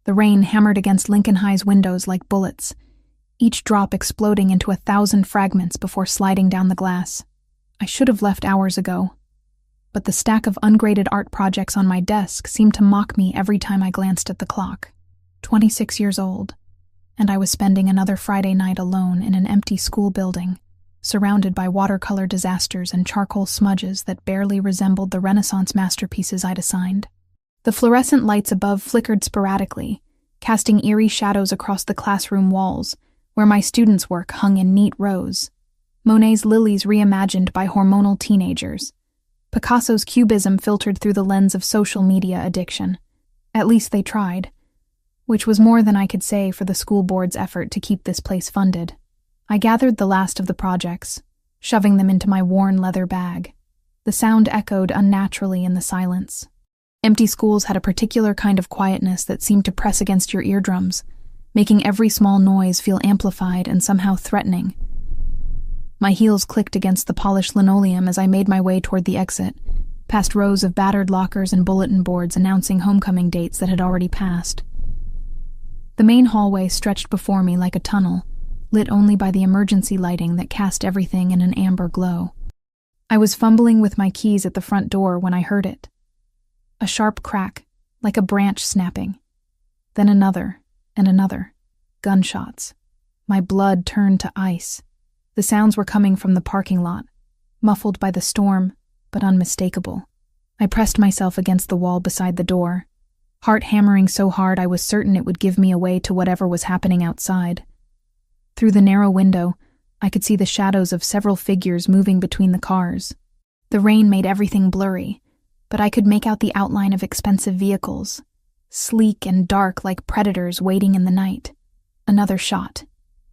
The rain hammered against Lincoln High's windows like bullets, each drop exploding into 1,000 fragments before sliding down the glass. I should have left hours ago, but the stack of ungraded art projects on my desk seemed to mock me every time I glanced at the clock. 26 years old, and I was spending another Friday night alone in an empty school building, surrounded by watercolor disasters and charcoal smudges that barely resembled the Renaissance masterpieces I'd assigned. The fluorescent lights above flickered sporadically, casting eerie shadows across the classroom walls, where my students' work hung in neat rows. Monet's lilies reimagined by hormonal teenagers. Picasso's cubism filtered through the lens of social media addiction. At least they tried, which was more than I could say for the school board's effort to keep this place funded. I gathered the last of the projects, shoving them into my worn leather bag. The sound echoed unnaturally in the silence. Empty schools had a particular kind of quietness that seemed to press against your eardrums, making every small noise feel amplified and somehow threatening. My heels clicked against the polished linoleum as I made my way toward the exit, past rows of battered lockers and bulletin boards announcing homecoming dates that had already passed. The main hallway stretched before me like a tunnel, lit only by the emergency lighting that cast everything in an amber glow. I was fumbling with my keys at the front door when I heard it. A sharp crack, like a branch snapping. Then another, and another. Gunshots. My blood turned to ice. The sounds were coming from the parking lot, muffled by the storm, but unmistakable. I pressed myself against the wall beside the door, heart hammering so hard I was certain it would give me away to whatever was happening outside. Through the narrow window, I could see the shadows of several figures moving between the cars. The rain made everything blurry, but I could make out the outline of expensive vehicles, sleek and dark like predators waiting in the night. Another shot.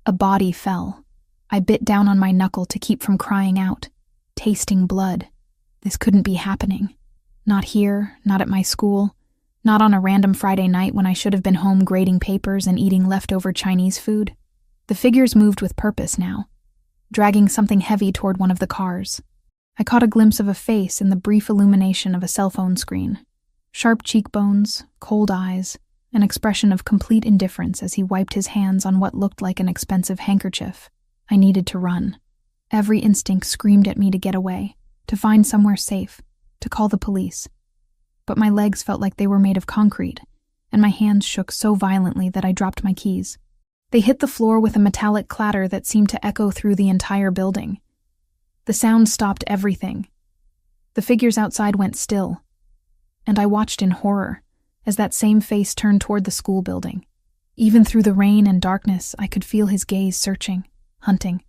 A body fell. I bit down on my knuckle to keep from crying out, tasting blood. This couldn't be happening. Not here, not at my school, not on a random Friday night when I should have been home grading papers and eating leftover Chinese food. The figures moved with purpose now, dragging something heavy toward one of the cars. I caught a glimpse of a face in the brief illumination of a cell phone screen. Sharp cheekbones, cold eyes, an expression of complete indifference as he wiped his hands on what looked like an expensive handkerchief. I needed to run. Every instinct screamed at me to get away, to find somewhere safe, to call the police. But my legs felt like they were made of concrete, and my hands shook so violently that I dropped my keys. They hit the floor with a metallic clatter that seemed to echo through the entire building. The sound stopped everything. The figures outside went still, and I watched in horror as that same face turned toward the school building. Even through the rain and darkness, I could feel his gaze searching, hunting.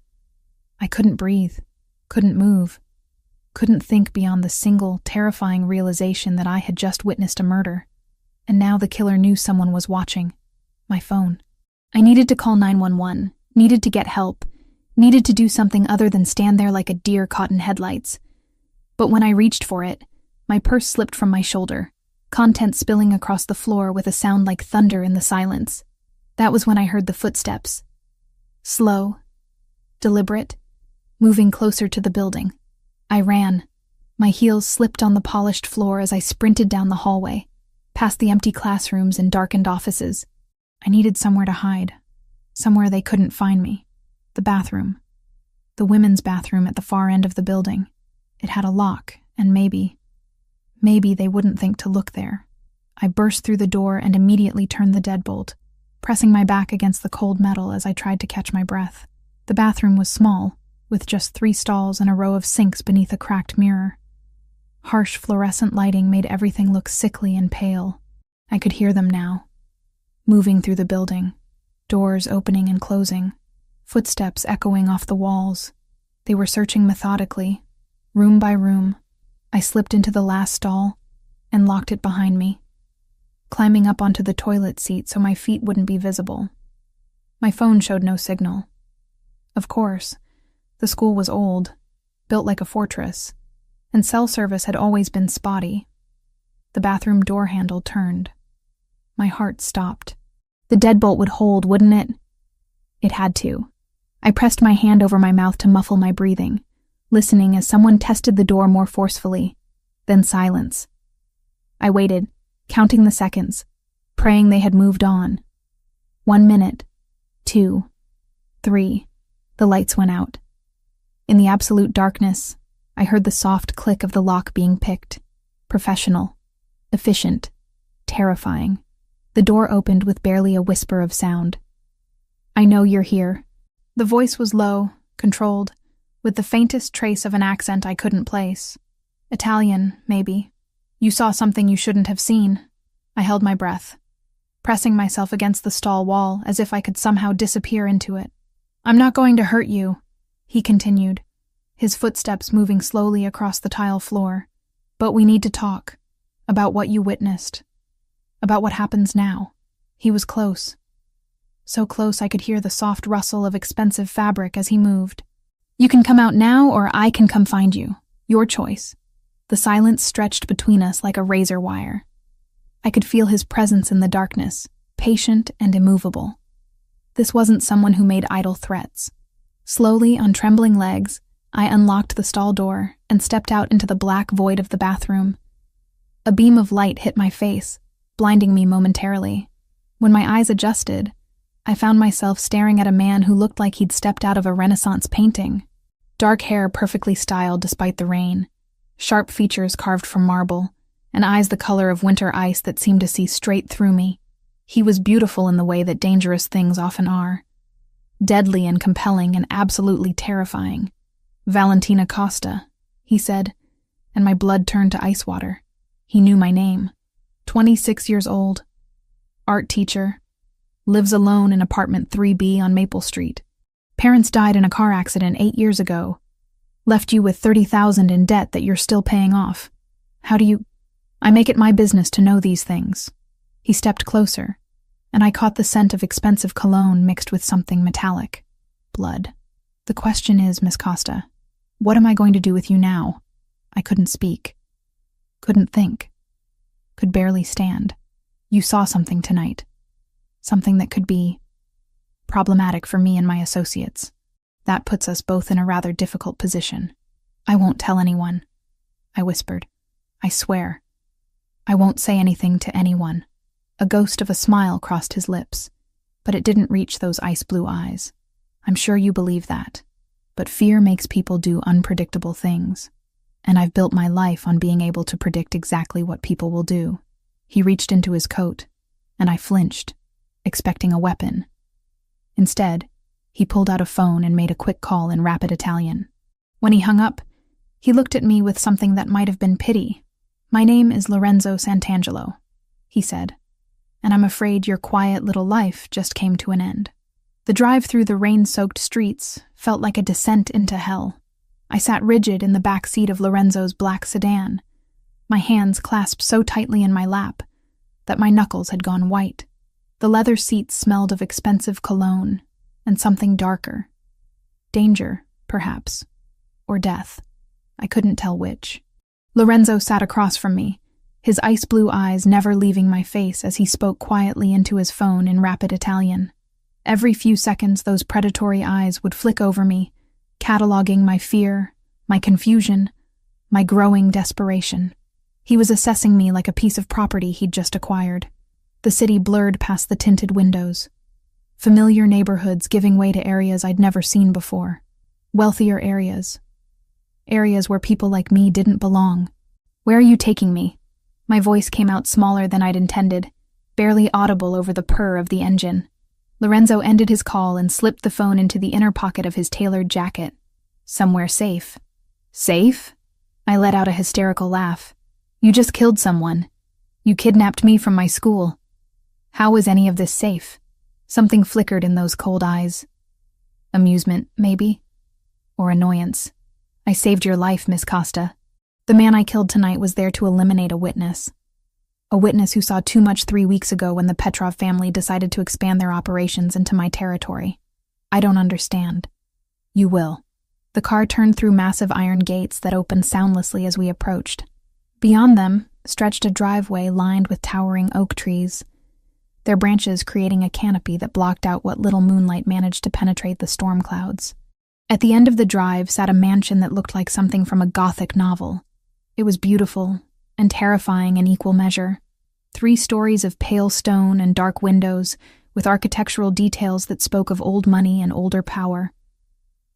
I couldn't breathe, couldn't move, couldn't think beyond the single, terrifying realization that I had just witnessed a murder, and now the killer knew someone was watching. My phone. I needed to call 911, needed to get help, needed to do something other than stand there like a deer caught in headlights. But when I reached for it, my purse slipped from my shoulder, contents spilling across the floor with a sound like thunder in the silence. That was when I heard the footsteps. Slow, deliberate, moving closer to the building. I ran. My heels slipped on the polished floor as I sprinted down the hallway, past the empty classrooms and darkened offices. I needed somewhere to hide, somewhere they couldn't find me. The bathroom. The women's bathroom at the far end of the building. It had a lock, and maybe they wouldn't think to look there. I burst through the door and immediately turned the deadbolt, pressing my back against the cold metal as I tried to catch my breath. The bathroom was small, with just 3 stalls and a row of sinks beneath a cracked mirror. Harsh fluorescent lighting made everything look sickly and pale. I could hear them now, moving through the building, doors opening and closing, footsteps echoing off the walls. They were searching methodically, room by room. I slipped into the last stall and locked it behind me, climbing up onto the toilet seat so my feet wouldn't be visible. My phone showed no signal. Of course, the school was old, built like a fortress, and cell service had always been spotty. The bathroom door handle turned. My heart stopped. The deadbolt would hold, wouldn't it? It had to. I pressed my hand over my mouth to muffle my breathing, listening as someone tested the door more forcefully. Then silence. I waited, counting the seconds, praying they had moved on. 1 minute, 2, 3, the lights went out. In the absolute darkness, I heard the soft click of the lock being picked. Professional, efficient, terrifying. The door opened with barely a whisper of sound. "I know you're here." The voice was low, controlled, with the faintest trace of an accent I couldn't place. Italian, maybe. "You saw something you shouldn't have seen." I held my breath, pressing myself against the stall wall as if I could somehow disappear into it. "I'm not going to hurt you," he continued, his footsteps moving slowly across the tile floor. "But we need to talk. About what you witnessed. About what happens now." He was close. So close I could hear the soft rustle of expensive fabric as he moved. "You can come out now or I can come find you. Your choice." The silence stretched between us like a razor wire. I could feel his presence in the darkness, patient and immovable. This wasn't someone who made idle threats. Slowly, on trembling legs, I unlocked the stall door and stepped out into the black void of the bathroom. A beam of light hit my face, blinding me momentarily. When my eyes adjusted, I found myself staring at a man who looked like he'd stepped out of a Renaissance painting. Dark hair perfectly styled despite the rain, sharp features carved from marble, and eyes the color of winter ice that seemed to see straight through me. He was beautiful in the way that dangerous things often are. Deadly and compelling and absolutely terrifying. "Valentina Costa," he said, and my blood turned to ice water. He knew my name. 26 years old. Art teacher. Lives alone in apartment 3B on Maple Street. Parents died in a car accident 8 years ago. Left you with $30,000 in debt that you're still paying off. How do you... I make it my business to know these things. He stepped closer, and I caught the scent of expensive cologne mixed with something metallic. Blood. "The question is, Miss Costa, what am I going to do with you now?" I couldn't speak. Couldn't think. Could barely stand. "You saw something tonight. Something that could be problematic for me and my associates. That puts us both in a rather difficult position." "I won't tell anyone," I whispered. "I swear. I won't say anything to anyone." A ghost of a smile crossed his lips, but it didn't reach those ice-blue eyes. "I'm sure you believe that, but fear makes people do unpredictable things, and I've built my life on being able to predict exactly what people will do." He reached into his coat, and I flinched, expecting a weapon. Instead, he pulled out a phone and made a quick call in rapid Italian. When he hung up, he looked at me with something that might have been pity. "My name is Lorenzo Santangelo," he said, "and I'm afraid your quiet little life just came to an end." The drive through the rain-soaked streets felt like a descent into hell. I sat rigid in the back seat of Lorenzo's black sedan, my hands clasped so tightly in my lap that my knuckles had gone white. The leather seats smelled of expensive cologne and something darker. Danger, perhaps, or death. I couldn't tell which. Lorenzo sat across from me, his ice-blue eyes never leaving my face as he spoke quietly into his phone in rapid Italian. Every few seconds, those predatory eyes would flick over me, cataloging my fear, my confusion, my growing desperation. He was assessing me like a piece of property he'd just acquired. The city blurred past the tinted windows. Familiar neighborhoods giving way to areas I'd never seen before. Wealthier areas. Areas where people like me didn't belong. "Where are you taking me?" My voice came out smaller than I'd intended, barely audible over the purr of the engine. Lorenzo ended his call and slipped the phone into the inner pocket of his tailored jacket. "Somewhere safe." "Safe?" I let out a hysterical laugh. "You just killed someone. You kidnapped me from my school. How is any of this safe?" Something flickered in those cold eyes. Amusement, maybe? Or annoyance. "I saved your life, Miss Costa. The man I killed tonight was there to eliminate a witness. A witness who saw too much 3 weeks ago when the Petrov family decided to expand their operations into my territory. I don't understand." "You will." The car turned through massive iron gates that opened soundlessly as we approached. Beyond them stretched a driveway lined with towering oak trees, their branches creating a canopy that blocked out what little moonlight managed to penetrate the storm clouds. At the end of the drive sat a mansion that looked like something from a Gothic novel. It was beautiful and terrifying in equal measure. 3 stories of pale stone and dark windows, with architectural details that spoke of old money and older power.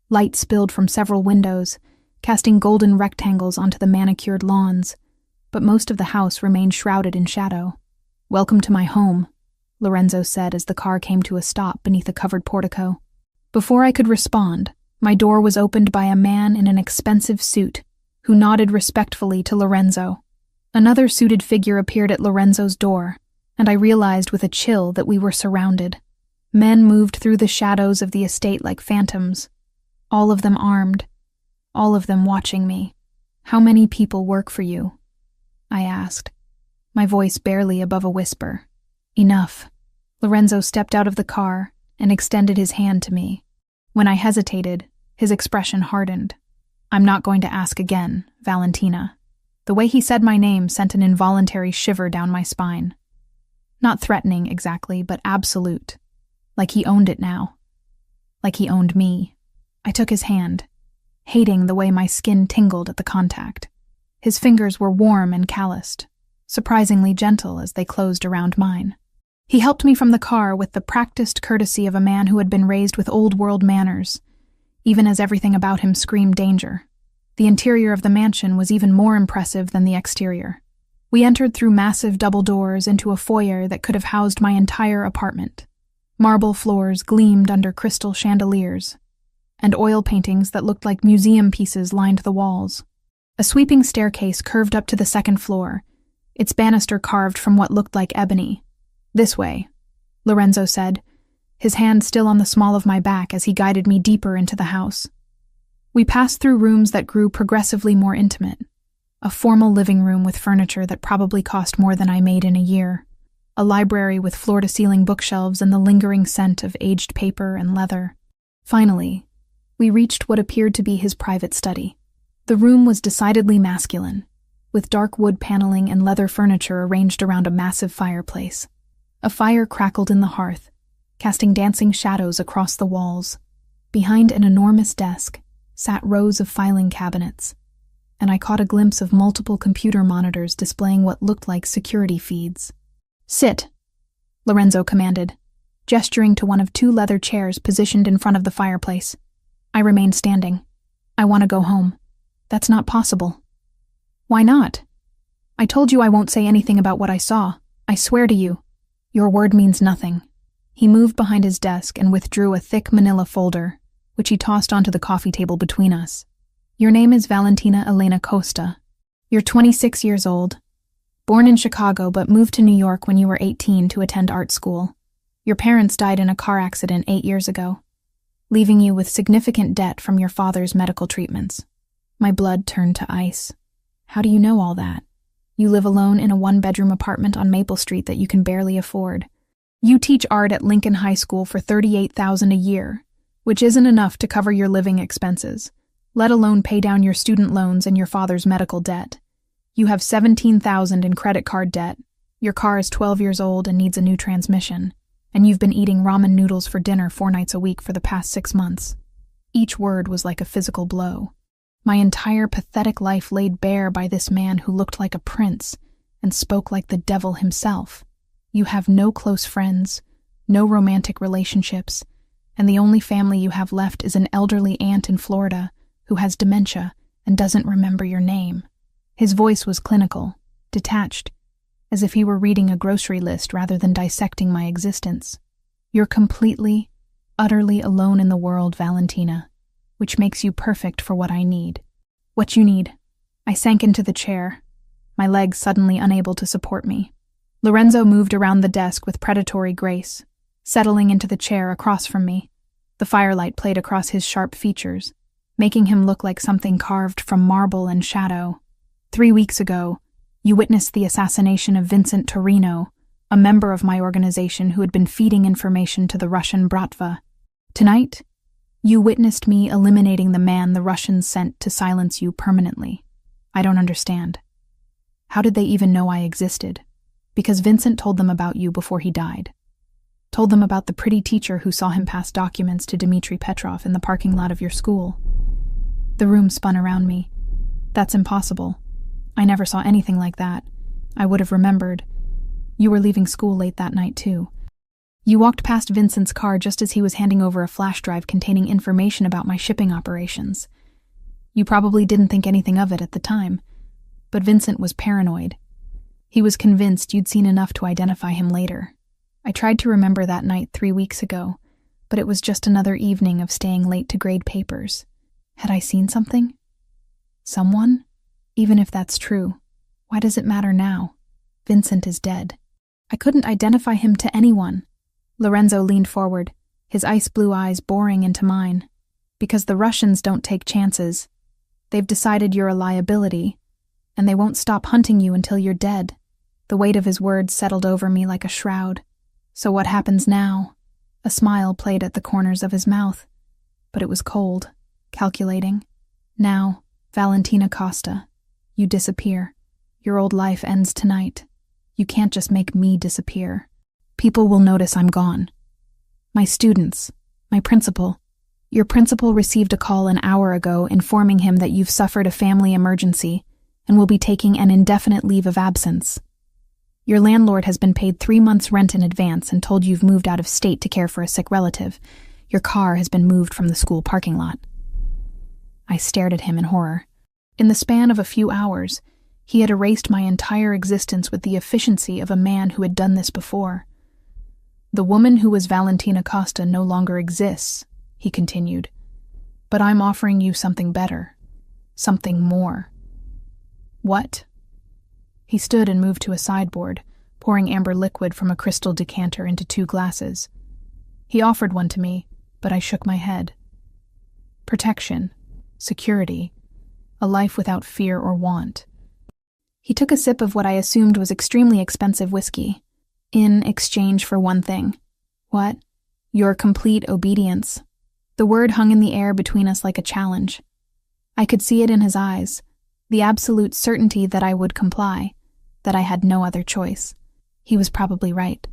Light spilled from several windows, casting golden rectangles onto the manicured lawns, but most of the house remained shrouded in shadow. "Welcome to my home," Lorenzo said as the car came to a stop beneath a covered portico. Before I could respond, my door was opened by a man in an expensive suit, who nodded respectfully to Lorenzo. Another suited figure appeared at Lorenzo's door, and I realized with a chill that we were surrounded. Men moved through the shadows of the estate like phantoms, all of them armed, all of them watching me. "How many people work for you?" I asked, my voice barely above a whisper. "Enough." Lorenzo stepped out of the car and extended his hand to me. When I hesitated, his expression hardened. "I'm not going to ask again, Valentina." The way he said my name sent an involuntary shiver down my spine. Not threatening exactly, but absolute. Like he owned it now. Like he owned me. I took his hand, hating the way my skin tingled at the contact. His fingers were warm and calloused, surprisingly gentle as they closed around mine. He helped me from the car with the practiced courtesy of a man who had been raised with old-world manners, even as everything about him screamed danger. The interior of the mansion was even more impressive than the exterior. We entered through massive double doors into a foyer that could have housed my entire apartment. Marble floors gleamed under crystal chandeliers, and oil paintings that looked like museum pieces lined the walls. A sweeping staircase curved up to the second floor, its banister carved from what looked like ebony. "This way," Lorenzo said, his hand still on the small of my back as he guided me deeper into the house. We passed through rooms that grew progressively more intimate. A formal living room with furniture that probably cost more than I made in a year. A library with floor-to-ceiling bookshelves and the lingering scent of aged paper and leather. Finally, we reached what appeared to be his private study. The room was decidedly masculine, with dark wood paneling and leather furniture arranged around a massive fireplace. A fire crackled in the hearth, casting dancing shadows across the walls. Behind an enormous desk sat rows of filing cabinets, and I caught a glimpse of multiple computer monitors displaying what looked like security feeds. "Sit," Lorenzo commanded, gesturing to one of 2 leather chairs positioned in front of the fireplace. I remained standing. "I want to go home." "That's not possible." "Why not?" "I told you I won't say anything about what I saw. I swear to you." "Your word means nothing." He moved behind his desk and withdrew a thick manila folder, which he tossed onto the coffee table between us. "Your name is Valentina Elena Costa. You're 26 years old. Born in Chicago but moved to New York when you were 18 to attend art school. Your parents died in a car accident 8 years ago, leaving you with significant debt from your father's medical treatments." My blood turned to ice. "How do you know all that? You live alone in a 1-bedroom apartment on Maple Street that you can barely afford. You teach art at Lincoln High School for $38,000 a year, which isn't enough to cover your living expenses, let alone pay down your student loans and your father's medical debt. You have $17,000 in credit card debt. Your car is 12 years old and needs a new transmission, and you've been eating ramen noodles for dinner 4 nights a week for the past 6 months." Each word was like a physical blow. My entire pathetic life laid bare by this man who looked like a prince and spoke like the devil himself. You have no close friends, no romantic relationships, and the only family you have left is an elderly aunt in Florida who has dementia and doesn't remember your name. His voice was clinical, detached, as if he were reading a grocery list rather than dissecting my existence. "You're completely, utterly alone in the world, Valentina, which makes you perfect for what I need." "What you need?" I sank into the chair, my legs suddenly unable to support me. Lorenzo moved around the desk with predatory grace, settling into the chair across from me. The firelight played across his sharp features, making him look like something carved from marble and shadow. 3 weeks ago, you witnessed the assassination of Vincent Torino, a member of my organization who had been feeding information to the Russian Bratva. Tonight, you witnessed me eliminating the man the Russians sent to silence you permanently. I don't understand. How did they even know I existed? Because Vincent told them about you before he died. Told them about the pretty teacher who saw him pass documents to Dmitry Petrov in the parking lot of your school. The room spun around me. That's impossible. I never saw anything like that. I would have remembered. You were leaving school late that night, too. You walked past Vincent's car just as he was handing over a flash drive containing information about my shipping operations. You probably didn't think anything of it at the time, but Vincent was paranoid. He was convinced you'd seen enough to identify him later. I tried to remember that night 3 weeks ago, but it was just another evening of staying late to grade papers. Had I seen something? Someone? Even if that's true, why does it matter now? Vincent is dead. I couldn't identify him to anyone. Lorenzo leaned forward, his ice blue eyes boring into mine. Because the Russians don't take chances. They've decided you're a liability, and they won't stop hunting you until you're dead. The weight of his words settled over me like a shroud. So what happens now? A smile played at the corners of his mouth, but it was cold, calculating. Now, Valentina Costa, you disappear. Your old life ends tonight. You can't just make me disappear. People will notice I'm gone. My students, my principal. Your principal received a call an hour ago informing him that you've suffered a family emergency and will be taking an indefinite leave of absence. Your landlord has been paid 3 months' rent in advance and told you've moved out of state to care for a sick relative. Your car has been moved from the school parking lot. I stared at him in horror. In the span of a few hours, he had erased my entire existence with the efficiency of a man who had done this before. The woman who was Valentina Costa no longer exists, he continued. But I'm offering you something better. Something more. What? He stood and moved to a sideboard, pouring amber liquid from a crystal decanter into 2 glasses. He offered one to me, but I shook my head. Protection. Security. A life without fear or want. He took a sip of what I assumed was extremely expensive whiskey. In exchange for one thing. What? Your complete obedience. The word hung in the air between us like a challenge. I could see it in his eyes, the absolute certainty that I would comply, that I had no other choice. He was probably right.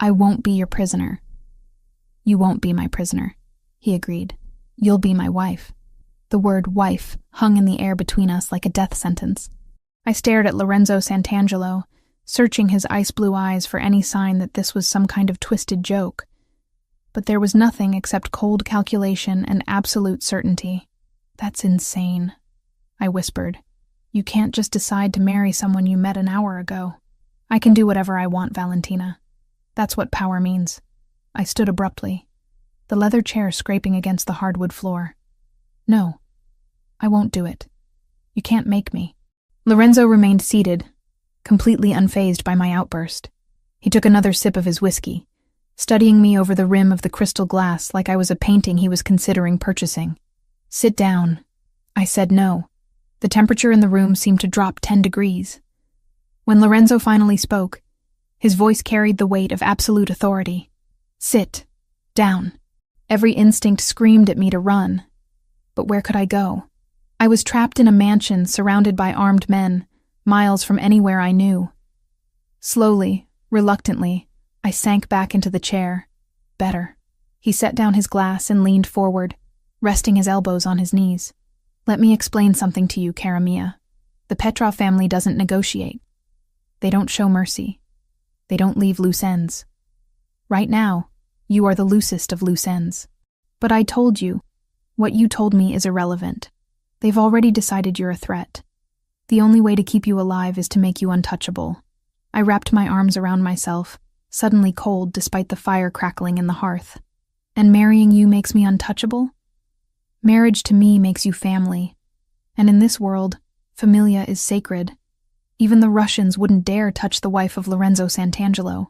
I won't be your prisoner. You won't be my prisoner, he agreed. You'll be my wife. The word wife hung in the air between us like a death sentence. I stared at Lorenzo Santangelo, searching his ice blue eyes for any sign that this was some kind of twisted joke. But there was nothing except cold calculation and absolute certainty. That's insane, I whispered. You can't just decide to marry someone you met an hour ago. I can do whatever I want, Valentina. That's what power means. I stood abruptly, the leather chair scraping against the hardwood floor. No, I won't do it. You can't make me. Lorenzo remained seated, completely unfazed by my outburst. He took another sip of his whiskey, studying me over the rim of the crystal glass like I was a painting he was considering purchasing. Sit down. I said no. The temperature in the room seemed to drop 10 degrees. When Lorenzo finally spoke, his voice carried the weight of absolute authority. Sit. Down. Every instinct screamed at me to run. But where could I go? I was trapped in a mansion surrounded by armed men, miles from anywhere I knew. Slowly, reluctantly, I sank back into the chair. Better. He set down his glass and leaned forward, resting his elbows on his knees. Let me explain something to you, cara mia. The Petrov family doesn't negotiate. They don't show mercy. They don't leave loose ends. Right now, you are the loosest of loose ends. But I told you, what you told me is irrelevant. They've already decided you're a threat. The only way to keep you alive is to make you untouchable. I wrapped my arms around myself, suddenly cold despite the fire crackling in the hearth. And marrying you makes me untouchable? Marriage to me makes you family. And in this world, familia is sacred. Even the Russians wouldn't dare touch the wife of Lorenzo Santangelo.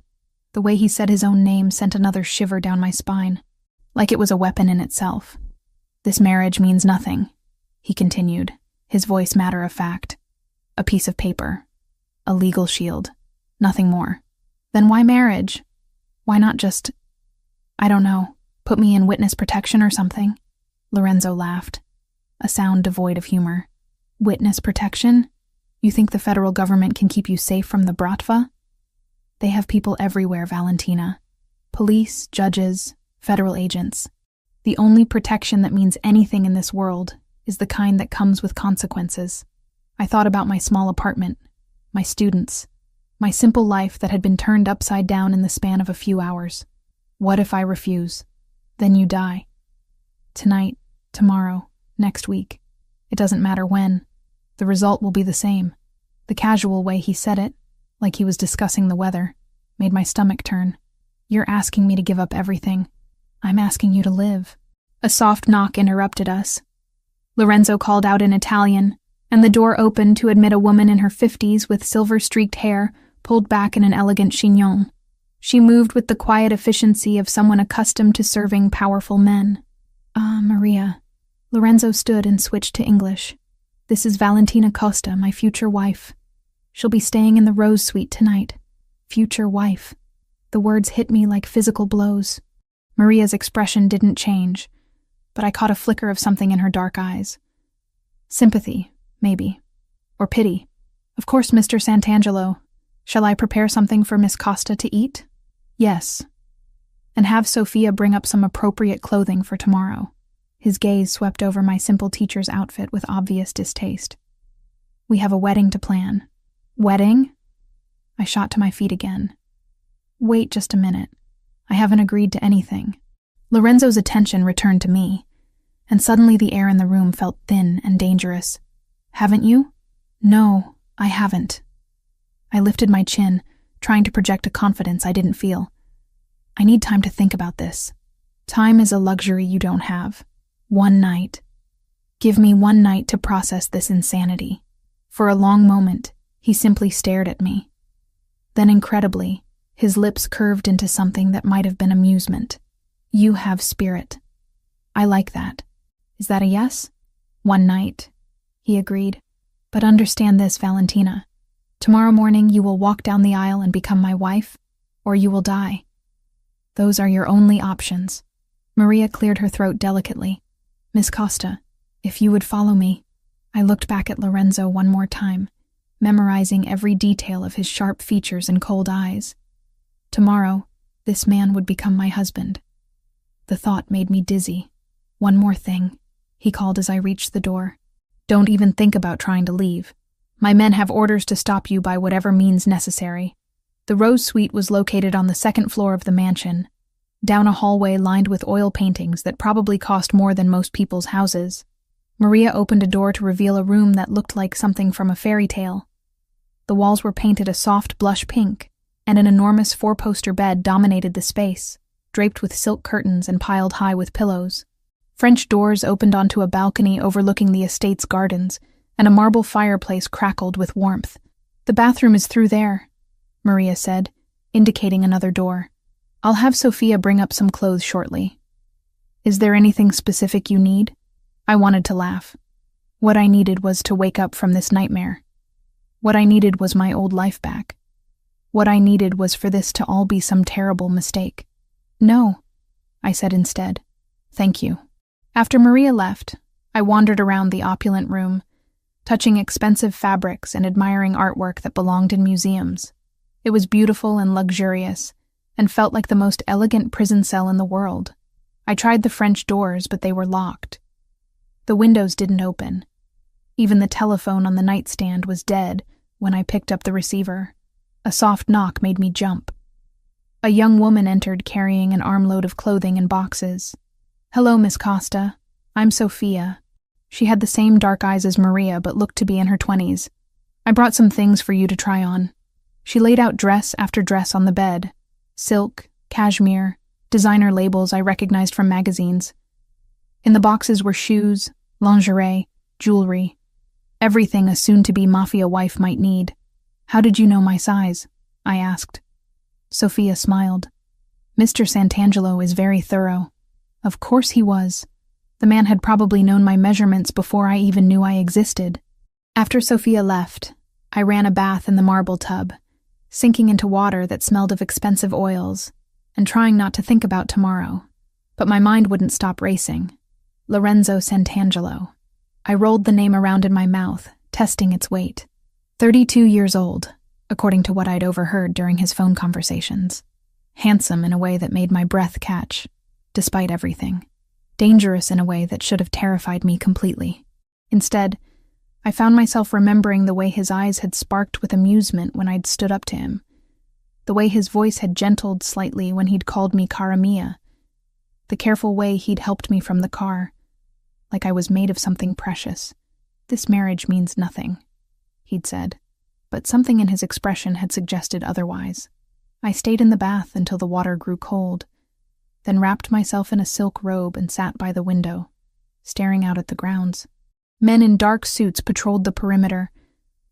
The way he said his own name sent another shiver down my spine, like it was a weapon in itself. This marriage means nothing, he continued, his voice matter of fact. A piece of paper. A legal shield. Nothing more. Then why marriage? Why not just, I don't know, put me in witness protection or something? Lorenzo laughed, a sound devoid of humor. Witness protection? You think the federal government can keep you safe from the Bratva? They have people everywhere, Valentina. Police, judges, federal agents. The only protection that means anything in this world is the kind that comes with consequences. I thought about my small apartment, my students, My simple life that had been turned upside down in the span of a few hours. What if I refuse? Then you die. Tonight, tomorrow, next week. It doesn't matter when. The result will be the same. The casual way he said it, like he was discussing the weather, made my stomach turn. You're asking me to give up everything. I'm asking you to live. A soft knock interrupted us. Lorenzo called out in Italian, and the door opened to admit a woman in her 50s with silver-streaked hair pulled back in an elegant chignon. She moved with the quiet efficiency of someone accustomed to serving powerful men. Maria. Lorenzo stood and switched to English. This is Valentina Costa, my future wife. She'll be staying in the Rose Suite tonight. Future wife. The words hit me like physical blows. Maria's expression didn't change, but I caught a flicker of something in her dark eyes. Sympathy, maybe. Or pity. Of course, Mr. Santangelo. Shall I prepare something for Miss Costa to eat? Yes. And have Sophia bring up some appropriate clothing for tomorrow. His gaze swept over my simple teacher's outfit with obvious distaste. We have a wedding to plan. Wedding? I shot to my feet again. Wait just a minute. I haven't agreed to anything. Lorenzo's attention returned to me, and suddenly the air in the room felt thin and dangerous. Haven't you? No, I haven't. I lifted my chin, trying to project a confidence I didn't feel. I need time to think about this. Time is a luxury you don't have. 1 night. Give me 1 night to process this insanity. For a long moment, he simply stared at me. Then incredibly, his lips curved into something that might have been amusement. You have spirit. I like that. Is that a yes? 1 night, he agreed. But understand this, Valentina. Tomorrow morning you will walk down the aisle and become my wife, or you will die. Those are your only options. Maria cleared her throat delicately. Miss Costa, if you would follow me. I looked back at Lorenzo one more time, memorizing every detail of his sharp features and cold eyes. Tomorrow, this man would become my husband. The thought made me dizzy. One more thing, he called as I reached the door. Don't even think about trying to leave. My men have orders to stop you by whatever means necessary. The Rose Suite was located on the 2nd floor of the mansion, down a hallway lined with oil paintings that probably cost more than most people's houses. Maria opened a door to reveal a room that looked like something from a fairy tale. The walls were painted a soft blush pink, and an enormous 4-poster bed dominated the space, draped with silk curtains and piled high with pillows. French doors opened onto a balcony overlooking the estate's gardens, and a marble fireplace crackled with warmth. The bathroom is through there, Maria said, indicating another door. I'll have Sophia bring up some clothes shortly. Is there anything specific you need? I wanted to laugh. What I needed was to wake up from this nightmare. What I needed was my old life back. What I needed was for this to all be some terrible mistake. No, I said instead. Thank you. After Maria left, I wandered around the opulent room, touching expensive fabrics and admiring artwork that belonged in museums. It was beautiful and luxurious, and felt like the most elegant prison cell in the world. I tried the French doors, but they were locked. The windows didn't open. Even the telephone on the nightstand was dead when I picked up the receiver. A soft knock made me jump. A young woman entered carrying an armload of clothing and boxes. Hello, Miss Costa. I'm Sophia. She had the same dark eyes as Maria, but looked to be in her 20s. I brought some things for you to try on. She laid out dress after dress on the bed. Silk, cashmere, designer labels I recognized from magazines. In the boxes were shoes, lingerie, jewelry. Everything a soon-to-be mafia wife might need. How did you know my size? I asked. Sophia smiled. Mr. Santangelo is very thorough. Of course he was. The man had probably known my measurements before I even knew I existed. After Sophia left, I ran a bath in the marble tub, sinking into water that smelled of expensive oils, and trying not to think about tomorrow. But my mind wouldn't stop racing. Lorenzo Santangelo. I rolled the name around in my mouth, testing its weight. 32 years old, according to what I'd overheard during his phone conversations. Handsome in a way that made my breath catch, despite everything. Dangerous in a way that should have terrified me completely. Instead, I found myself remembering the way his eyes had sparked with amusement when I'd stood up to him, the way his voice had gentled slightly when he'd called me Cara Mia, the careful way he'd helped me from the car, like I was made of something precious. "This marriage means nothing," he'd said, but something in his expression had suggested otherwise. I stayed in the bath until the water grew cold, then wrapped myself in a silk robe and sat by the window, staring out at the grounds. Men in dark suits patrolled the perimeter,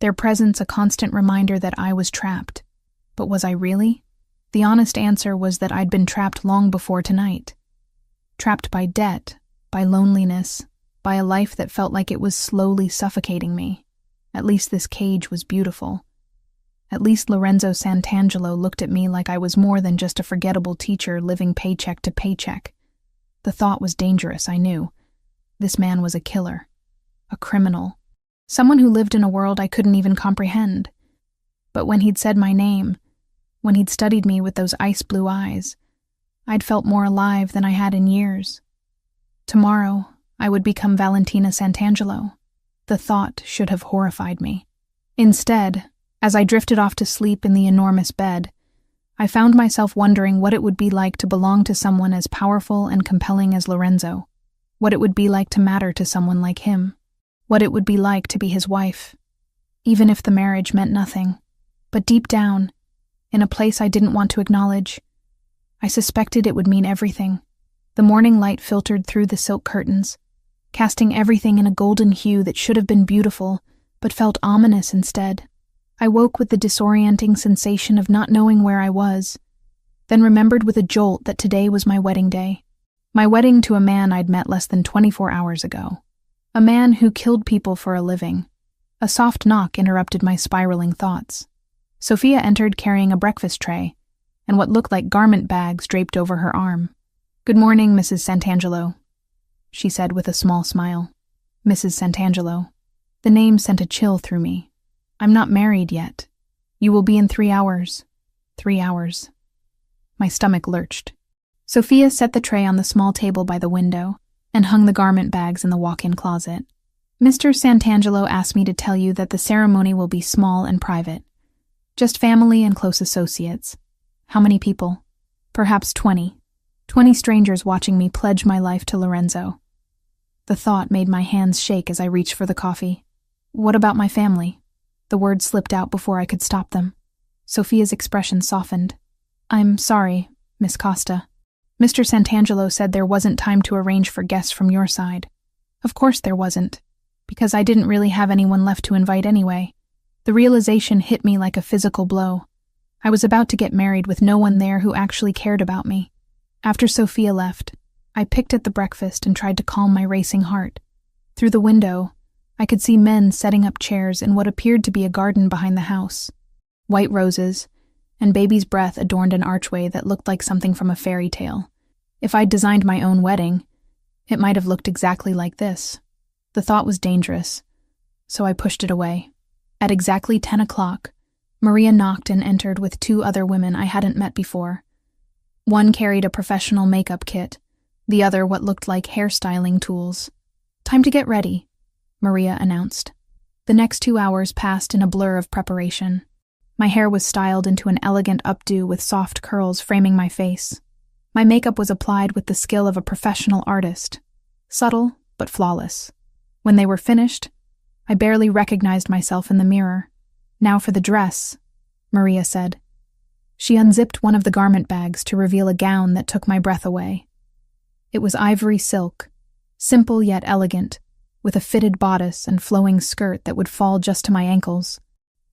their presence a constant reminder that I was trapped. But was I really? The honest answer was that I'd been trapped long before tonight. Trapped by debt, by loneliness, by a life that felt like it was slowly suffocating me. At least this cage was beautiful. At least Lorenzo Santangelo looked at me like I was more than just a forgettable teacher living paycheck to paycheck. The thought was dangerous, I knew. This man was a killer. A criminal. Someone who lived in a world I couldn't even comprehend. But when he'd said my name, when he'd studied me with those ice-blue eyes, I'd felt more alive than I had in years. Tomorrow, I would become Valentina Santangelo. The thought should have horrified me. Instead, as I drifted off to sleep in the enormous bed, I found myself wondering what it would be like to belong to someone as powerful and compelling as Lorenzo, what it would be like to matter to someone like him, what it would be like to be his wife, even if the marriage meant nothing. But deep down, in a place I didn't want to acknowledge, I suspected it would mean everything. The morning light filtered through the silk curtains, casting everything in a golden hue that should have been beautiful, but felt ominous instead. I woke with the disorienting sensation of not knowing where I was, then remembered with a jolt that today was my wedding day. My wedding to a man I'd met less than 24 hours ago. A man who killed people for a living. A soft knock interrupted my spiraling thoughts. Sophia entered carrying a breakfast tray, and what looked like garment bags draped over her arm. "Good morning, Mrs. Santangelo," she said with a small smile. Mrs. Santangelo. The name sent a chill through me. "I'm not married yet. You will be in 3 hours. 3 hours. My stomach lurched. Sophia set the tray on the small table by the window and hung the garment bags in the walk-in closet. "Mr. Santangelo asked me to tell you that the ceremony will be small and private. Just family and close associates. How many people? Perhaps 20. 20 strangers watching me pledge my life to Lorenzo." The thought made my hands shake as I reached for the coffee. "What about my family?" The words slipped out before I could stop them. Sophia's expression softened. "I'm sorry, Miss Costa. Mr. Santangelo said there wasn't time to arrange for guests from your side." Of course there wasn't, because I didn't really have anyone left to invite anyway. The realization hit me like a physical blow. I was about to get married with no one there who actually cared about me. After Sophia left, I picked at the breakfast and tried to calm my racing heart. Through the window, I could see men setting up chairs in what appeared to be a garden behind the house. White roses and baby's breath adorned an archway that looked like something from a fairy tale. If I'd designed my own wedding, it might have looked exactly like this. The thought was dangerous, so I pushed it away. At exactly 10 o'clock, Maria knocked and entered with 2 other women I hadn't met before. One carried a professional makeup kit, the other what looked like hairstyling tools. "Time to get ready," Maria announced. The next 2 hours passed in a blur of preparation. My hair was styled into an elegant updo with soft curls framing my face. My makeup was applied with the skill of a professional artist, subtle but flawless. When they were finished, I barely recognized myself in the mirror. "Now for the dress," Maria said. She unzipped one of the garment bags to reveal a gown that took my breath away. It was ivory silk, simple yet elegant, with a fitted bodice and flowing skirt that would fall just to my ankles.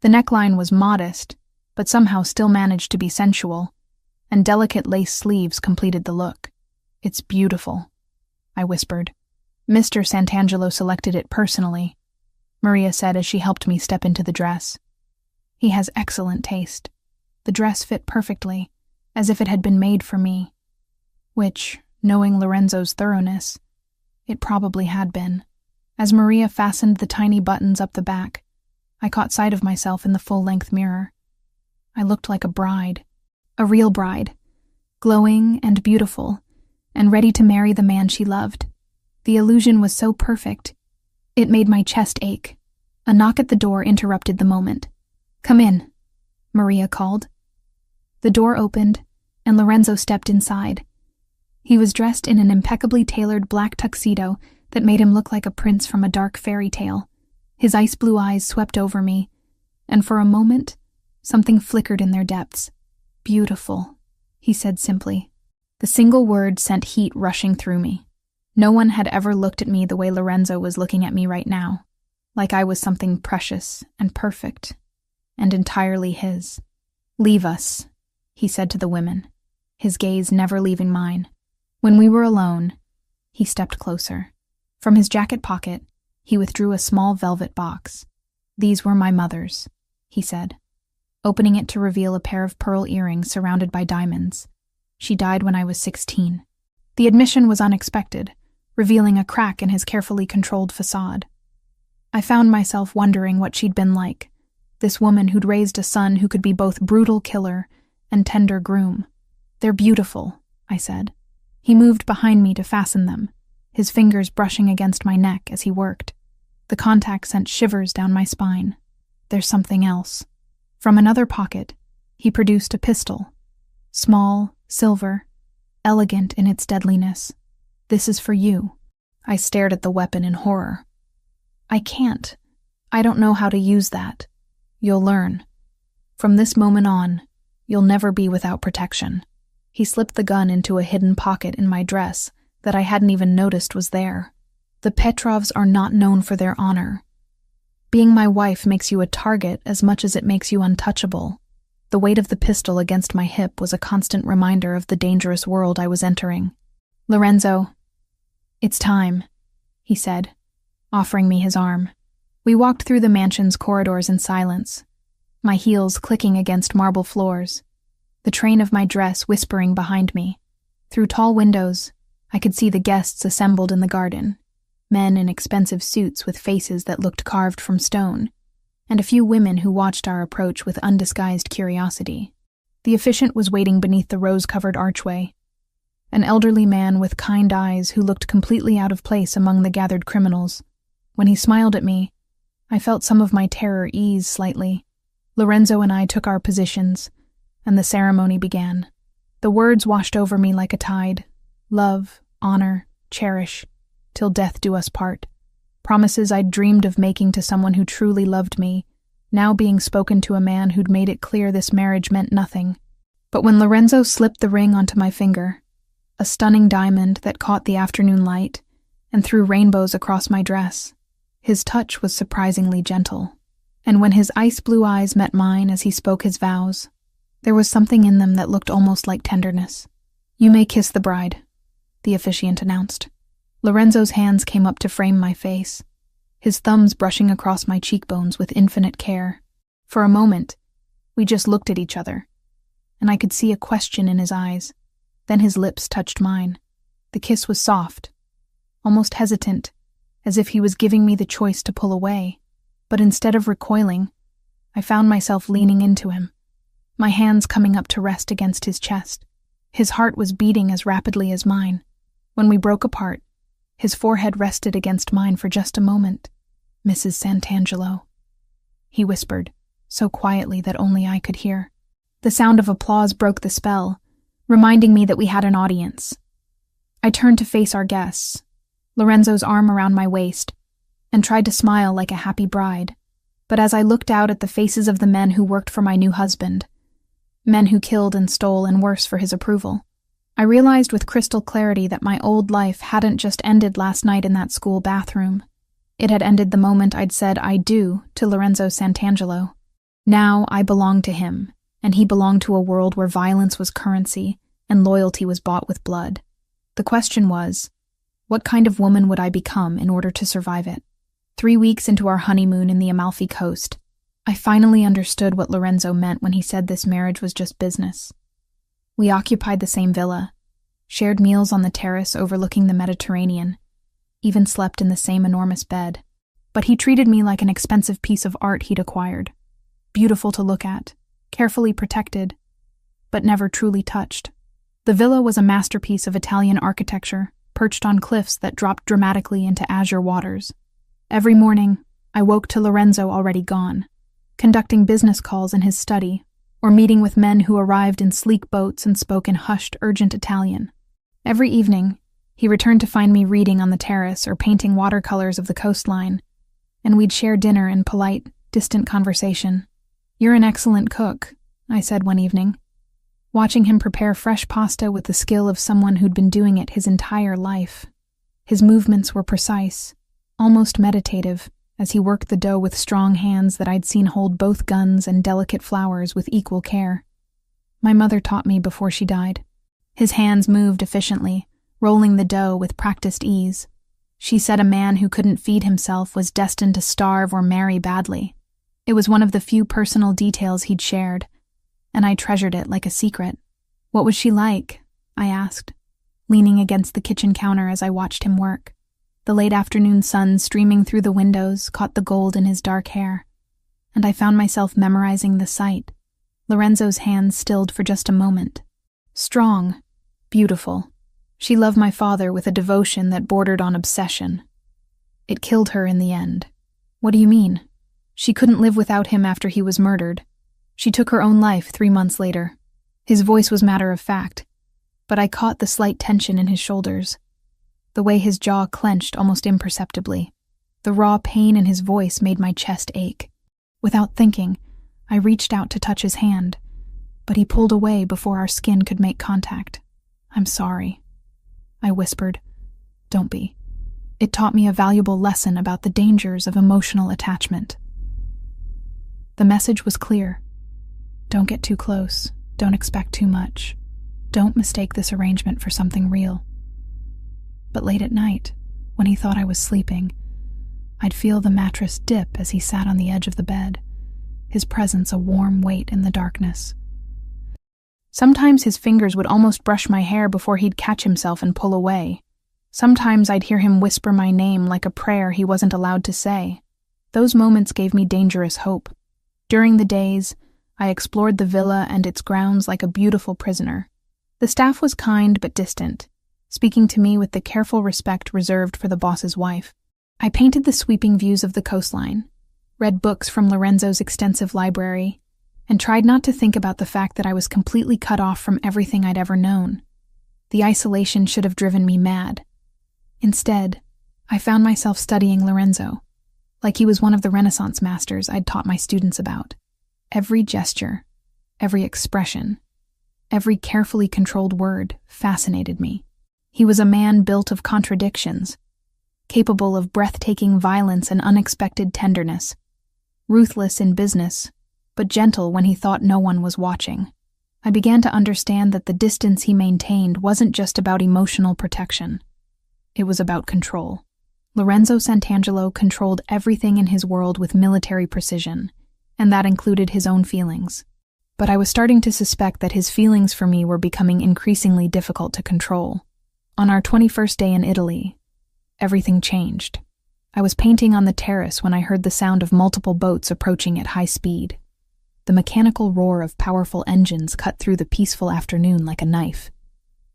The neckline was modest, but somehow still managed to be sensual, and delicate lace sleeves completed the look. "It's beautiful," I whispered. "Mr. Santangelo selected it personally," Maria said as she helped me step into the dress. "He has excellent taste." The dress fit perfectly, as if it had been made for me. Which, knowing Lorenzo's thoroughness, it probably had been. As Maria fastened the tiny buttons up the back, I caught sight of myself in the full-length mirror. I looked like a bride, a real bride, glowing and beautiful, and ready to marry the man she loved. The illusion was so perfect, it made my chest ache. A knock at the door interrupted the moment. "Come in," Maria called. The door opened, and Lorenzo stepped inside. He was dressed in an impeccably tailored black tuxedo that made him look like a prince from a dark fairy tale. His ice-blue eyes swept over me, and for a moment, something flickered in their depths. "Beautiful," he said simply. The single word sent heat rushing through me. No one had ever looked at me the way Lorenzo was looking at me right now, like I was something precious and perfect, and entirely his. "Leave us," he said to the women, his gaze never leaving mine. When we were alone, he stepped closer. From his jacket pocket, he withdrew a small velvet box. "These were my mother's," he said, opening it to reveal a pair of pearl earrings surrounded by diamonds. "She died when I was 16. The admission was unexpected, revealing a crack in his carefully controlled facade. I found myself wondering what she'd been like, this woman who'd raised a son who could be both brutal killer and tender groom. "They're beautiful," I said. He moved behind me to fasten them, his fingers brushing against my neck as he worked. The contact sent shivers down my spine. "There's something else." From another pocket, he produced a pistol. Small, silver, elegant in its deadliness. "This is for you." I stared at the weapon in horror. "I can't. I don't know how to use that." "You'll learn. From this moment on, you'll never be without protection." He slipped the gun into a hidden pocket in my dress that I hadn't even noticed was there. "The Petrovs are not known for their honor. Being my wife makes you a target as much as it makes you untouchable." The weight of the pistol against my hip was a constant reminder of the dangerous world I was entering. "Lorenzo, it's time," he said, offering me his arm. We walked through the mansion's corridors in silence, my heels clicking against marble floors, the train of my dress whispering behind me. Through tall windows, I could see the guests assembled in the garden, men in expensive suits with faces that looked carved from stone, and a few women who watched our approach with undisguised curiosity. The officiant was waiting beneath the rose-covered archway, an elderly man with kind eyes who looked completely out of place among the gathered criminals. When he smiled at me, I felt some of my terror ease slightly. Lorenzo and I took our positions, and the ceremony began. The words washed over me like a tide. Love, honor, cherish, till death do us part. Promises I'd dreamed of making to someone who truly loved me, now being spoken to a man who'd made it clear this marriage meant nothing. But when Lorenzo slipped the ring onto my finger, a stunning diamond that caught the afternoon light and threw rainbows across my dress, his touch was surprisingly gentle. And when his ice-blue eyes met mine as he spoke his vows, there was something in them that looked almost like tenderness. "You may kiss the bride," the officiant announced. Lorenzo's hands came up to frame my face, his thumbs brushing across my cheekbones with infinite care. For a moment, we just looked at each other, and I could see a question in his eyes. Then his lips touched mine. The kiss was soft, almost hesitant, as if he was giving me the choice to pull away. But instead of recoiling, I found myself leaning into him, my hands coming up to rest against his chest. His heart was beating as rapidly as mine. When we broke apart, his forehead rested against mine for just a moment. "Mrs. Santangelo," he whispered, so quietly that only I could hear. The sound of applause broke the spell, reminding me that we had an audience. I turned to face our guests, Lorenzo's arm around my waist, and tried to smile like a happy bride. But as I looked out at the faces of the men who worked for my new husband, men who killed and stole and worse for his approval, I realized with crystal clarity that my old life hadn't just ended last night in that school bathroom. It had ended the moment I'd said "I do" to Lorenzo Santangelo. Now I belonged to him, and he belonged to a world where violence was currency and loyalty was bought with blood. The question was, what kind of woman would I become in order to survive it? 3 weeks into our honeymoon in the Amalfi Coast, I finally understood what Lorenzo meant when he said this marriage was just business. We occupied the same villa, shared meals on the terrace overlooking the Mediterranean, even slept in the same enormous bed. But he treated me like an expensive piece of art he'd acquired, beautiful to look at, carefully protected, but never truly touched. The villa was a masterpiece of Italian architecture, perched on cliffs that dropped dramatically into azure waters. Every morning, I woke to Lorenzo already gone, conducting business calls in his study, or meeting with men who arrived in sleek boats and spoke in hushed, urgent Italian. Every evening, he returned to find me reading on the terrace or painting watercolors of the coastline, and we'd share dinner in polite, distant conversation. "You're an excellent cook," I said one evening, watching him prepare fresh pasta with the skill of someone who'd been doing it his entire life. His movements were precise, almost meditative, as he worked the dough with strong hands that I'd seen hold both guns and delicate flowers with equal care. My mother taught me before she died. His hands moved efficiently, rolling the dough with practiced ease. She said a man who couldn't feed himself was destined to starve or marry badly. It was one of the few personal details he'd shared, and I treasured it like a secret. "What was she like?" I asked, leaning against the kitchen counter as I watched him work. The late afternoon sun streaming through the windows caught the gold in his dark hair, and I found myself memorizing the sight. Lorenzo's hands stilled for just a moment. Strong, beautiful. She loved my father with a devotion that bordered on obsession. It killed her in the end. "What do you mean?" "She couldn't live without him after he was murdered. She took her own life 3 months later." His voice was matter of fact, but I caught the slight tension in his shoulders, the way his jaw clenched almost imperceptibly. The raw pain in his voice made my chest ache. Without thinking, I reached out to touch his hand, but he pulled away before our skin could make contact. "I'm sorry," I whispered. "Don't be." It taught me a valuable lesson about the dangers of emotional attachment. The message was clear. Don't get too close. Don't expect too much. Don't mistake this arrangement for something real. But late at night, when he thought I was sleeping, I'd feel the mattress dip as he sat on the edge of the bed, his presence a warm weight in the darkness. Sometimes his fingers would almost brush my hair before he'd catch himself and pull away. Sometimes I'd hear him whisper my name like a prayer he wasn't allowed to say. Those moments gave me dangerous hope. During the days, I explored the villa and its grounds like a beautiful prisoner. The staff was kind but distant, speaking to me with the careful respect reserved for the boss's wife. I painted the sweeping views of the coastline, read books from Lorenzo's extensive library, and tried not to think about the fact that I was completely cut off from everything I'd ever known. The isolation should have driven me mad. Instead, I found myself studying Lorenzo, like he was one of the Renaissance masters I'd taught my students about. Every gesture, every expression, every carefully controlled word fascinated me. He was a man built of contradictions, capable of breathtaking violence and unexpected tenderness, ruthless in business, but gentle when he thought no one was watching. I began to understand that the distance he maintained wasn't just about emotional protection. It was about control. Lorenzo Santangelo controlled everything in his world with military precision, and that included his own feelings. But I was starting to suspect that his feelings for me were becoming increasingly difficult to control. On our 21st day in Italy, everything changed. I was painting on the terrace when I heard the sound of multiple boats approaching at high speed. The mechanical roar of powerful engines cut through the peaceful afternoon like a knife.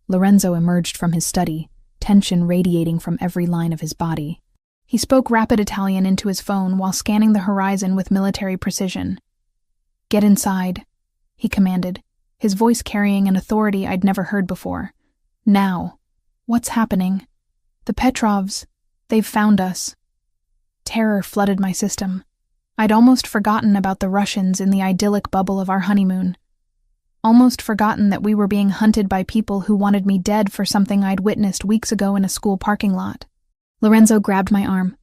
Lorenzo emerged from his study, tension radiating from every line of his body. He spoke rapid Italian into his phone while scanning the horizon with military precision. "Get inside," he commanded, his voice carrying an authority I'd never heard before. "Now." "What's happening?" "The Petrovs. They've found us." Terror flooded my system. I'd almost forgotten about the Russians in the idyllic bubble of our honeymoon. Almost forgotten that we were being hunted by people who wanted me dead for something I'd witnessed weeks ago in a school parking lot. Lorenzo grabbed my arm,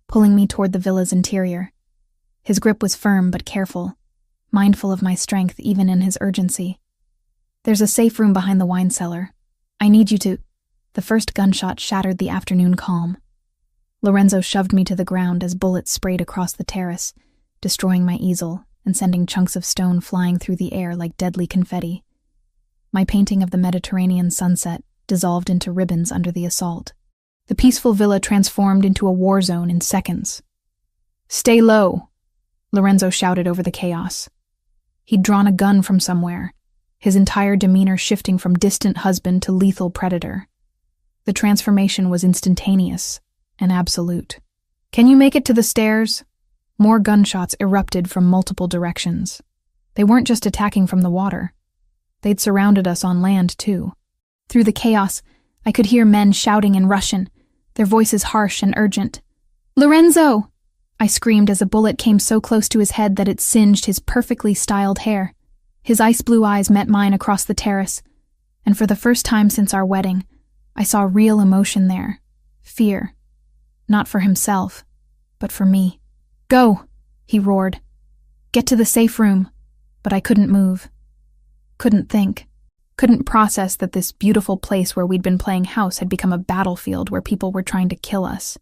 pulling me toward the villa's interior. His grip was firm but careful, mindful of my strength even in his urgency. "There's a safe room behind the wine cellar. I need you to—" The first gunshot shattered the afternoon calm. Lorenzo shoved me to the ground as bullets sprayed across the terrace, destroying my easel and sending chunks of stone flying through the air like deadly confetti. My painting of the Mediterranean sunset dissolved into ribbons under the assault. The peaceful villa transformed into a war zone in seconds. "Stay low," Lorenzo shouted over the chaos. He'd drawn a gun from somewhere, his entire demeanor shifting from distant husband to lethal predator. The transformation was instantaneous and absolute. "Can you make it to the stairs?" More gunshots erupted from multiple directions. They weren't just attacking from the water. They'd surrounded us on land, too. Through the chaos, I could hear men shouting in Russian, their voices harsh and urgent. "Lorenzo!" I screamed as a bullet came so close to his head that it singed his perfectly styled hair. His ice-blue eyes met mine across the terrace, and for the first time since our wedding, I saw real emotion there. Fear. Not for himself, but for me. "Go!" he roared. "Get to the safe room." But I couldn't move. Couldn't think. Couldn't process that this beautiful place where we'd been playing house had become a battlefield where people were trying to kill us.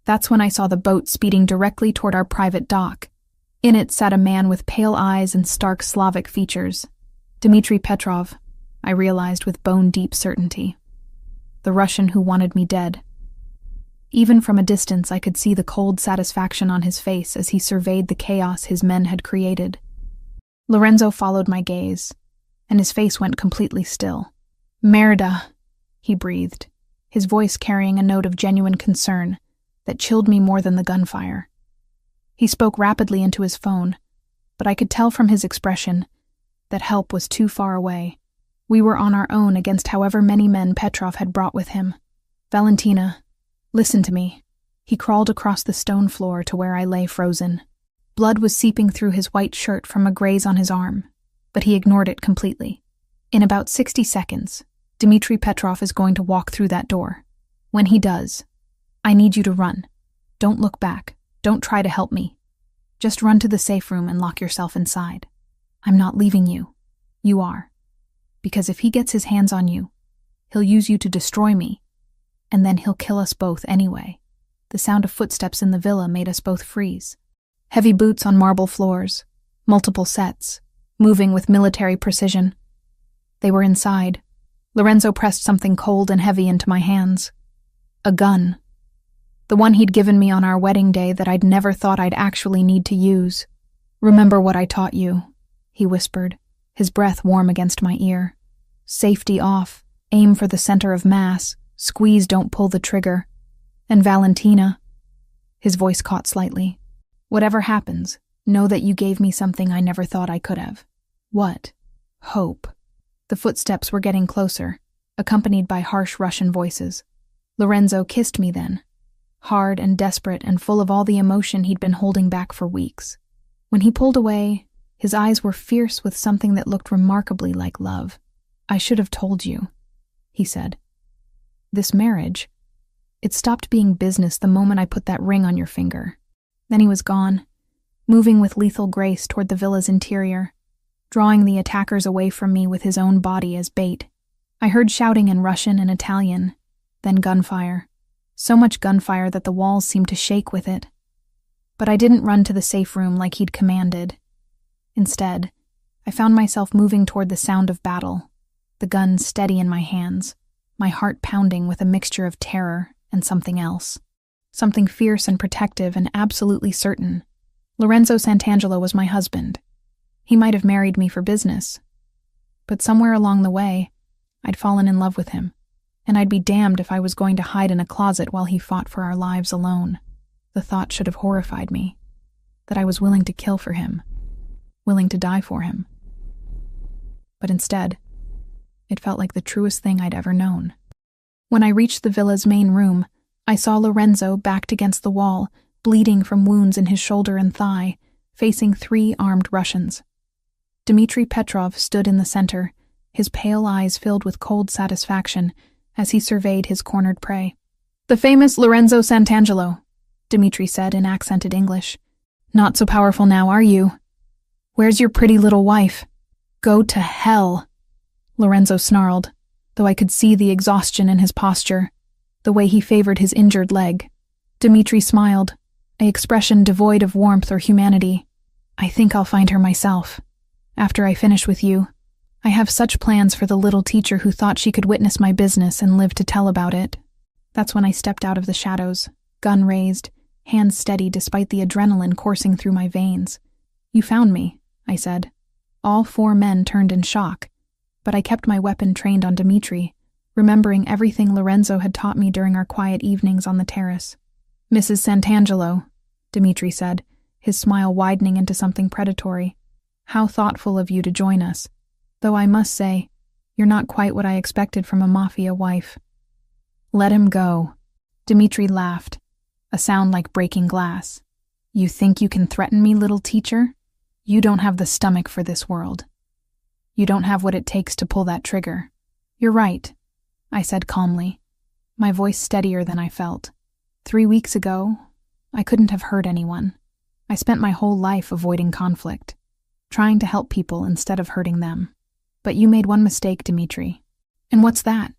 That's when I saw the boat speeding directly toward our private dock. In it sat a man with pale eyes and stark Slavic features. Dmitry Petrov, I realized with bone-deep certainty. The Russian who wanted me dead. Even from a distance, I could see the cold satisfaction on his face as he surveyed the chaos his men had created. Lorenzo followed my gaze, and his face went completely still. "Merda," he breathed, his voice carrying a note of genuine concern that chilled me more than the gunfire. He spoke rapidly into his phone, but I could tell from his expression that help was too far away. We were on our own against however many men Petrov had brought with him. "Valentina, listen to me." He crawled across the stone floor to where I lay frozen. Blood was seeping through his white shirt from a graze on his arm, but he ignored it completely. "In about 60 seconds, Dmitry Petrov is going to walk through that door. When he does, I need you to run. Don't look back. Don't try to help me. Just run to the safe room and lock yourself inside. I'm not leaving you. You are. Because if he gets his hands on you, he'll use you to destroy me, and then he'll kill us both anyway." The sound of footsteps in the villa made us both freeze. Heavy boots on marble floors, multiple sets, moving with military precision. They were inside. Lorenzo pressed something cold and heavy into my hands. A gun. The one he'd given me on our wedding day that I'd never thought I'd actually need to use. "Remember what I taught you," he whispered, his breath warm against my ear. "Safety off, aim for the center of mass, squeeze, don't pull the trigger. And Valentina," his voice caught slightly, "whatever happens, know that you gave me something I never thought I could have." "What?" "Hope." The footsteps were getting closer, accompanied by harsh Russian voices. Lorenzo kissed me then, hard and desperate and full of all the emotion he'd been holding back for weeks. When he pulled away, his eyes were fierce with something that looked remarkably like love. "I should have told you," he said. "This marriage, it stopped being business the moment I put that ring on your finger." Then he was gone, moving with lethal grace toward the villa's interior, drawing the attackers away from me with his own body as bait. I heard shouting in Russian and Italian, then gunfire. So much gunfire that the walls seemed to shake with it. But I didn't run to the safe room like he'd commanded. Instead, I found myself moving toward the sound of battle, the gun steady in my hands, my heart pounding with a mixture of terror and something else. Something fierce and protective and absolutely certain. Lorenzo Santangelo was my husband. He might have married me for business, but somewhere along the way, I'd fallen in love with him, and I'd be damned if I was going to hide in a closet while he fought for our lives alone. The thought should have horrified me, that I was willing to kill for him, willing to die for him. But instead, it felt like the truest thing I'd ever known. When I reached the villa's main room, I saw Lorenzo backed against the wall, bleeding from wounds in his shoulder and thigh, facing 3 armed Russians. Dmitry Petrov stood in the center, his pale eyes filled with cold satisfaction as he surveyed his cornered prey. "The famous Lorenzo Santangelo," Dmitry said in accented English. "Not so powerful now, are you? Where's your pretty little wife?" "Go to hell," Lorenzo snarled, though I could see the exhaustion in his posture, the way he favored his injured leg. Dmitry smiled, an expression devoid of warmth or humanity. "I think I'll find her myself. After I finish with you, I have such plans for the little teacher who thought she could witness my business and live to tell about it." That's when I stepped out of the shadows, gun raised, hands steady despite the adrenaline coursing through my veins. "You found me," I said. All 4 men turned in shock, but I kept my weapon trained on Dmitry, remembering everything Lorenzo had taught me during our quiet evenings on the terrace. "Mrs. Santangelo," Dmitry said, his smile widening into something predatory. "How thoughtful of you to join us. Though I must say, you're not quite what I expected from a mafia wife." "Let him go." Dmitri laughed, a sound like breaking glass. "You think you can threaten me, little teacher? You don't have the stomach for this world. You don't have what it takes to pull that trigger." "You're right," I said calmly, my voice steadier than I felt. 3 weeks ago, I couldn't have hurt anyone. I spent my whole life avoiding conflict, trying to help people instead of hurting them. But you made one mistake, Dmitri. "And what's that?"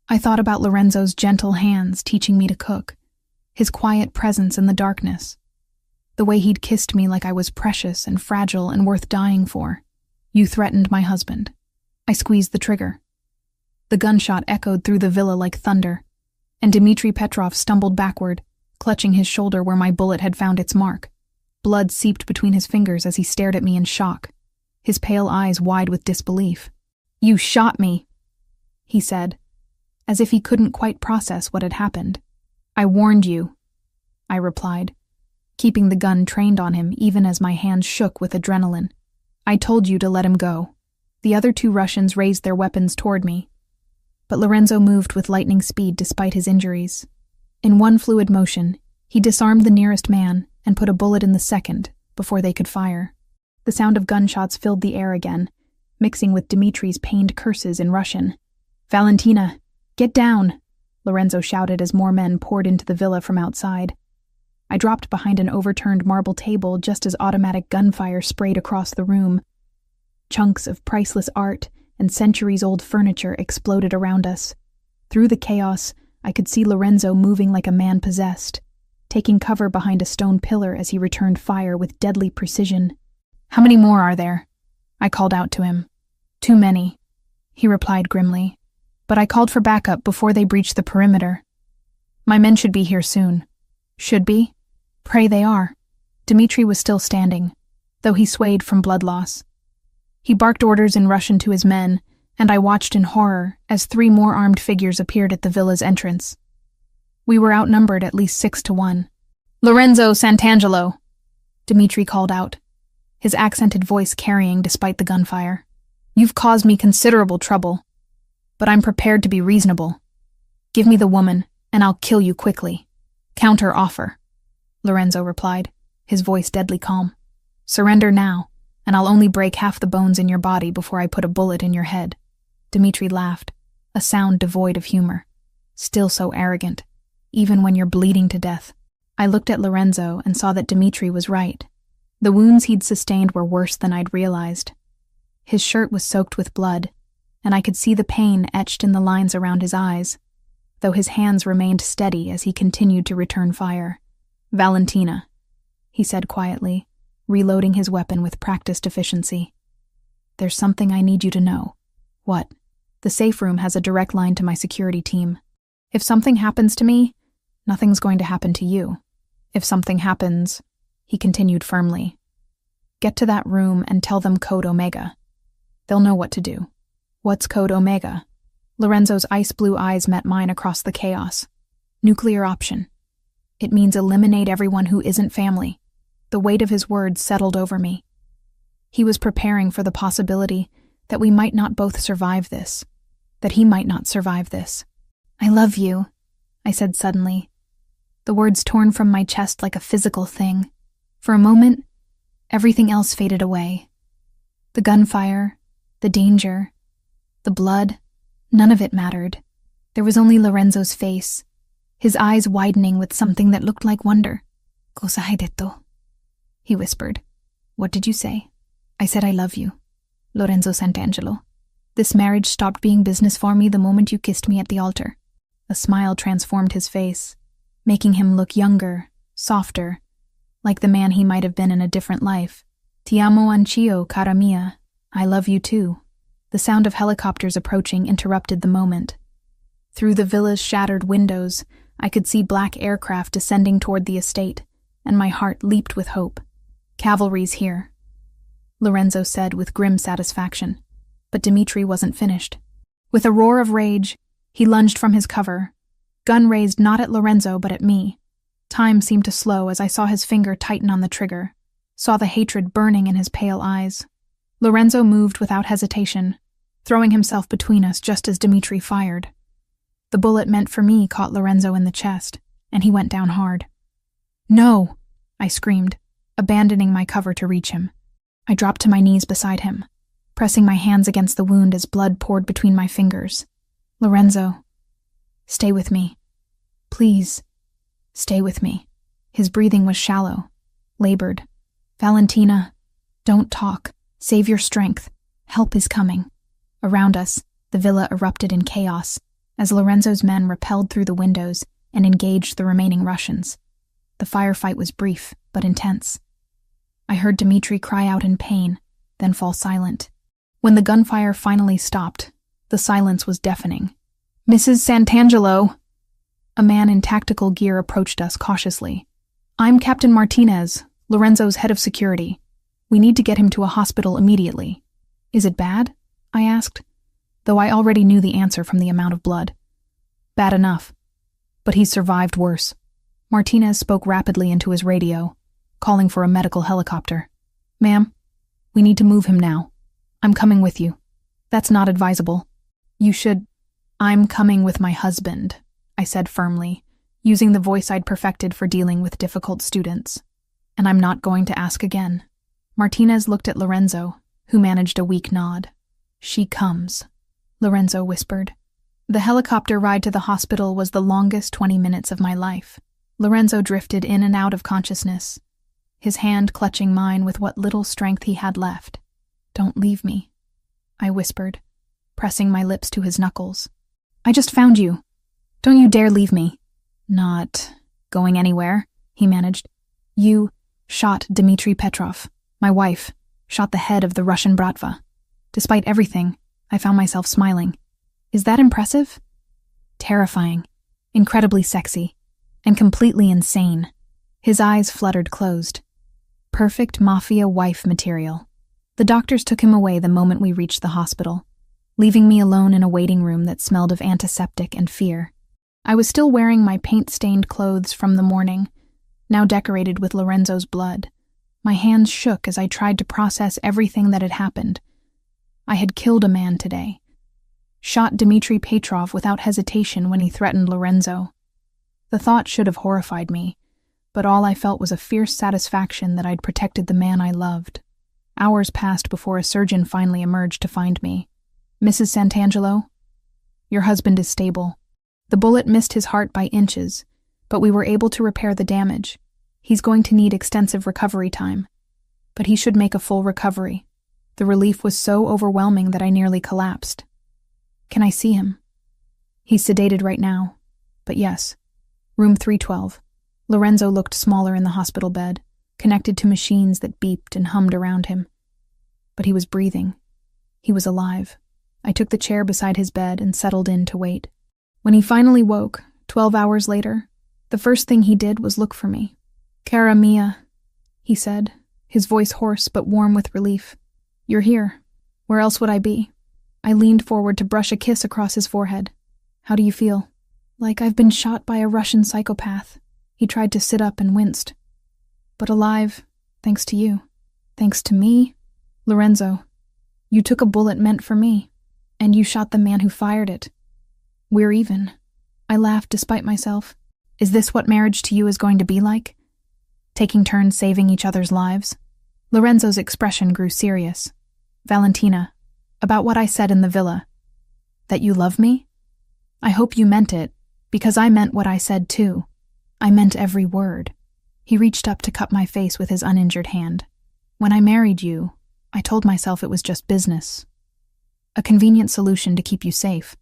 I thought about Lorenzo's gentle hands teaching me to cook, his quiet presence in the darkness, the way he'd kissed me like I was precious and fragile and worth dying for. "You threatened my husband." I squeezed the trigger. The gunshot echoed through the villa like thunder, and Dmitri Petrov stumbled backward, clutching his shoulder where my bullet had found its mark. Blood seeped between his fingers as he stared at me in shock, his pale eyes wide with disbelief. "You shot me," he said, as if he couldn't quite process what had happened. "I warned you," I replied, keeping the gun trained on him even as my hands shook with adrenaline. "I told you to let him go." The other 2 Russians raised their weapons toward me, but Lorenzo moved with lightning speed despite his injuries. In one fluid motion, he disarmed the nearest man and put a bullet in the second before they could fire. The sound of gunshots filled the air again, mixing with Dmitri's pained curses in Russian. "Valentina, get down!" Lorenzo shouted as more men poured into the villa from outside. I dropped behind an overturned marble table just as automatic gunfire sprayed across the room. Chunks of priceless art and centuries-old furniture exploded around us. Through the chaos, I could see Lorenzo moving like a man possessed, taking cover behind a stone pillar as he returned fire with deadly precision. "How many more are there?" I called out to him. "Too many," he replied grimly, "but I called for backup before they breached the perimeter. My men should be here soon." "Should be? Pray they are." Dmitri was still standing, though he swayed from blood loss. He barked orders in Russian to his men, and I watched in horror as 3 more armed figures appeared at the villa's entrance. We were outnumbered at least 6-1. "Lorenzo Sant'Angelo," Dmitri called out, his accented voice carrying despite the gunfire. "You've caused me considerable trouble, but I'm prepared to be reasonable. Give me the woman, and I'll kill you quickly." "Counter offer," Lorenzo replied, his voice deadly calm. "Surrender now, and I'll only break half the bones in your body before I put a bullet in your head." Dmitri laughed, a sound devoid of humor. Still so arrogant, even when you're bleeding to death. I looked at Lorenzo and saw that Dmitri was right. The wounds he'd sustained were worse than I'd realized. His shirt was soaked with blood, and I could see the pain etched in the lines around his eyes, though his hands remained steady as he continued to return fire. "Valentina," he said quietly, reloading his weapon with practiced efficiency. "There's something I need you to know." "What?" "The safe room has a direct line to my security team. If something happens to me, nothing's going to happen to you. If something happens," he continued firmly, "get to that room and tell them Code Omega. They'll know what to do." "What's Code Omega?" Lorenzo's ice-blue eyes met mine across the chaos. "Nuclear option. It means eliminate everyone who isn't family." The weight of his words settled over me. He was preparing for the possibility that we might not both survive this, that he might not survive this. "I love you," I said suddenly, the words torn from my chest like a physical thing. For a moment, everything else faded away. The gunfire, the danger, the blood, none of it mattered. There was only Lorenzo's face, his eyes widening with something that looked like wonder. "Cosa hai detto?" he whispered. "What did you say?" "I said I love you, Lorenzo Sant'Angelo. This marriage stopped being business for me the moment you kissed me at the altar." A smile transformed his face, making him look younger, softer, like the man he might have been in a different life. "Ti amo anch'io, cara mia. I love you too." The sound of helicopters approaching interrupted the moment. Through the villa's shattered windows, I could see black aircraft descending toward the estate, and my heart leaped with hope. "Cavalry's here," Lorenzo said with grim satisfaction. But Dmitri wasn't finished. With a roar of rage, he lunged from his cover, gun raised not at Lorenzo but at me. Time seemed to slow as I saw his finger tighten on the trigger, saw the hatred burning in his pale eyes. Lorenzo moved without hesitation, throwing himself between us just as Dmitri fired. The bullet meant for me caught Lorenzo in the chest, and he went down hard. "No!" I screamed, abandoning my cover to reach him. I dropped to my knees beside him, pressing my hands against the wound as blood poured between my fingers. "Lorenzo, stay with me. Please, stay with me." His breathing was shallow, labored. "Valentina, don't talk. Save your strength. Help is coming." Around us, the villa erupted in chaos as Lorenzo's men repelled through the windows and engaged the remaining Russians. The firefight was brief, but intense. I heard Dmitri cry out in pain, then fall silent. When the gunfire finally stopped, the silence was deafening. "Mrs. Santangelo!" A man in tactical gear approached us cautiously. "I'm Captain Martinez, Lorenzo's head of security. We need to get him to a hospital immediately." "Is it bad?" I asked, though I already knew the answer from the amount of blood. "Bad enough, but he's survived worse." Martinez spoke rapidly into his radio, calling for a medical helicopter. "Ma'am, we need to move him now. I'm coming with you." "That's not advisable. You should—" "I'm coming with my husband," I said firmly, using the voice I'd perfected for dealing with difficult students. "And I'm not going to ask again." Martinez looked at Lorenzo, who managed a weak nod. "She comes," Lorenzo whispered. The helicopter ride to the hospital was the longest 20 minutes of my life. Lorenzo drifted in and out of consciousness, his hand clutching mine with what little strength he had left. "Don't leave me," I whispered, pressing my lips to his knuckles. "I just found you. Don't you dare leave me." "Not going anywhere," he managed. "You shot Dmitri Petrov, my wife, shot the head of the Russian Bratva. Despite everything, I found myself smiling. Is that impressive?" "Terrifying, incredibly sexy, and completely insane." His eyes fluttered closed. Perfect mafia wife material. The doctors took him away the moment we reached the hospital, leaving me alone in a waiting room that smelled of antiseptic and fear. I was still wearing my paint-stained clothes from the morning, now decorated with Lorenzo's blood. My hands shook as I tried to process everything that had happened. I had killed a man today. Shot Dmitri Petrov without hesitation when he threatened Lorenzo. The thought should have horrified me, but all I felt was a fierce satisfaction that I'd protected the man I loved. Hours passed before a surgeon finally emerged to find me. "Mrs. Santangelo, your husband is stable. The bullet missed his heart by inches, but we were able to repair the damage. He's going to need extensive recovery time, but he should make a full recovery." The relief was so overwhelming that I nearly collapsed. "Can I see him?" "He's sedated right now, but yes. Room 312. Lorenzo looked smaller in the hospital bed, connected to machines that beeped and hummed around him. But he was breathing. He was alive. I took the chair beside his bed and settled in to wait. When he finally woke, 12 hours later, the first thing he did was look for me. "Cara mia," he said, his voice hoarse but warm with relief. "You're here. Where else would I be?" I leaned forward to brush a kiss across his forehead. "How do you feel?" "Like I've been shot by a Russian psychopath." He tried to sit up and winced. "But alive, thanks to you." "Thanks to me?" "Lorenzo, you took a bullet meant for me, and you shot the man who fired it. We're even." I laughed despite myself. "Is this what marriage to you is going to be like? Taking turns saving each other's lives?" Lorenzo's expression grew serious. "Valentina, about what I said in the villa. That you love me? I hope you meant it, because I meant what I said too. I meant every word." He reached up to cup my face with his uninjured hand. "When I married you, I told myself it was just business. A convenient solution to keep you safe.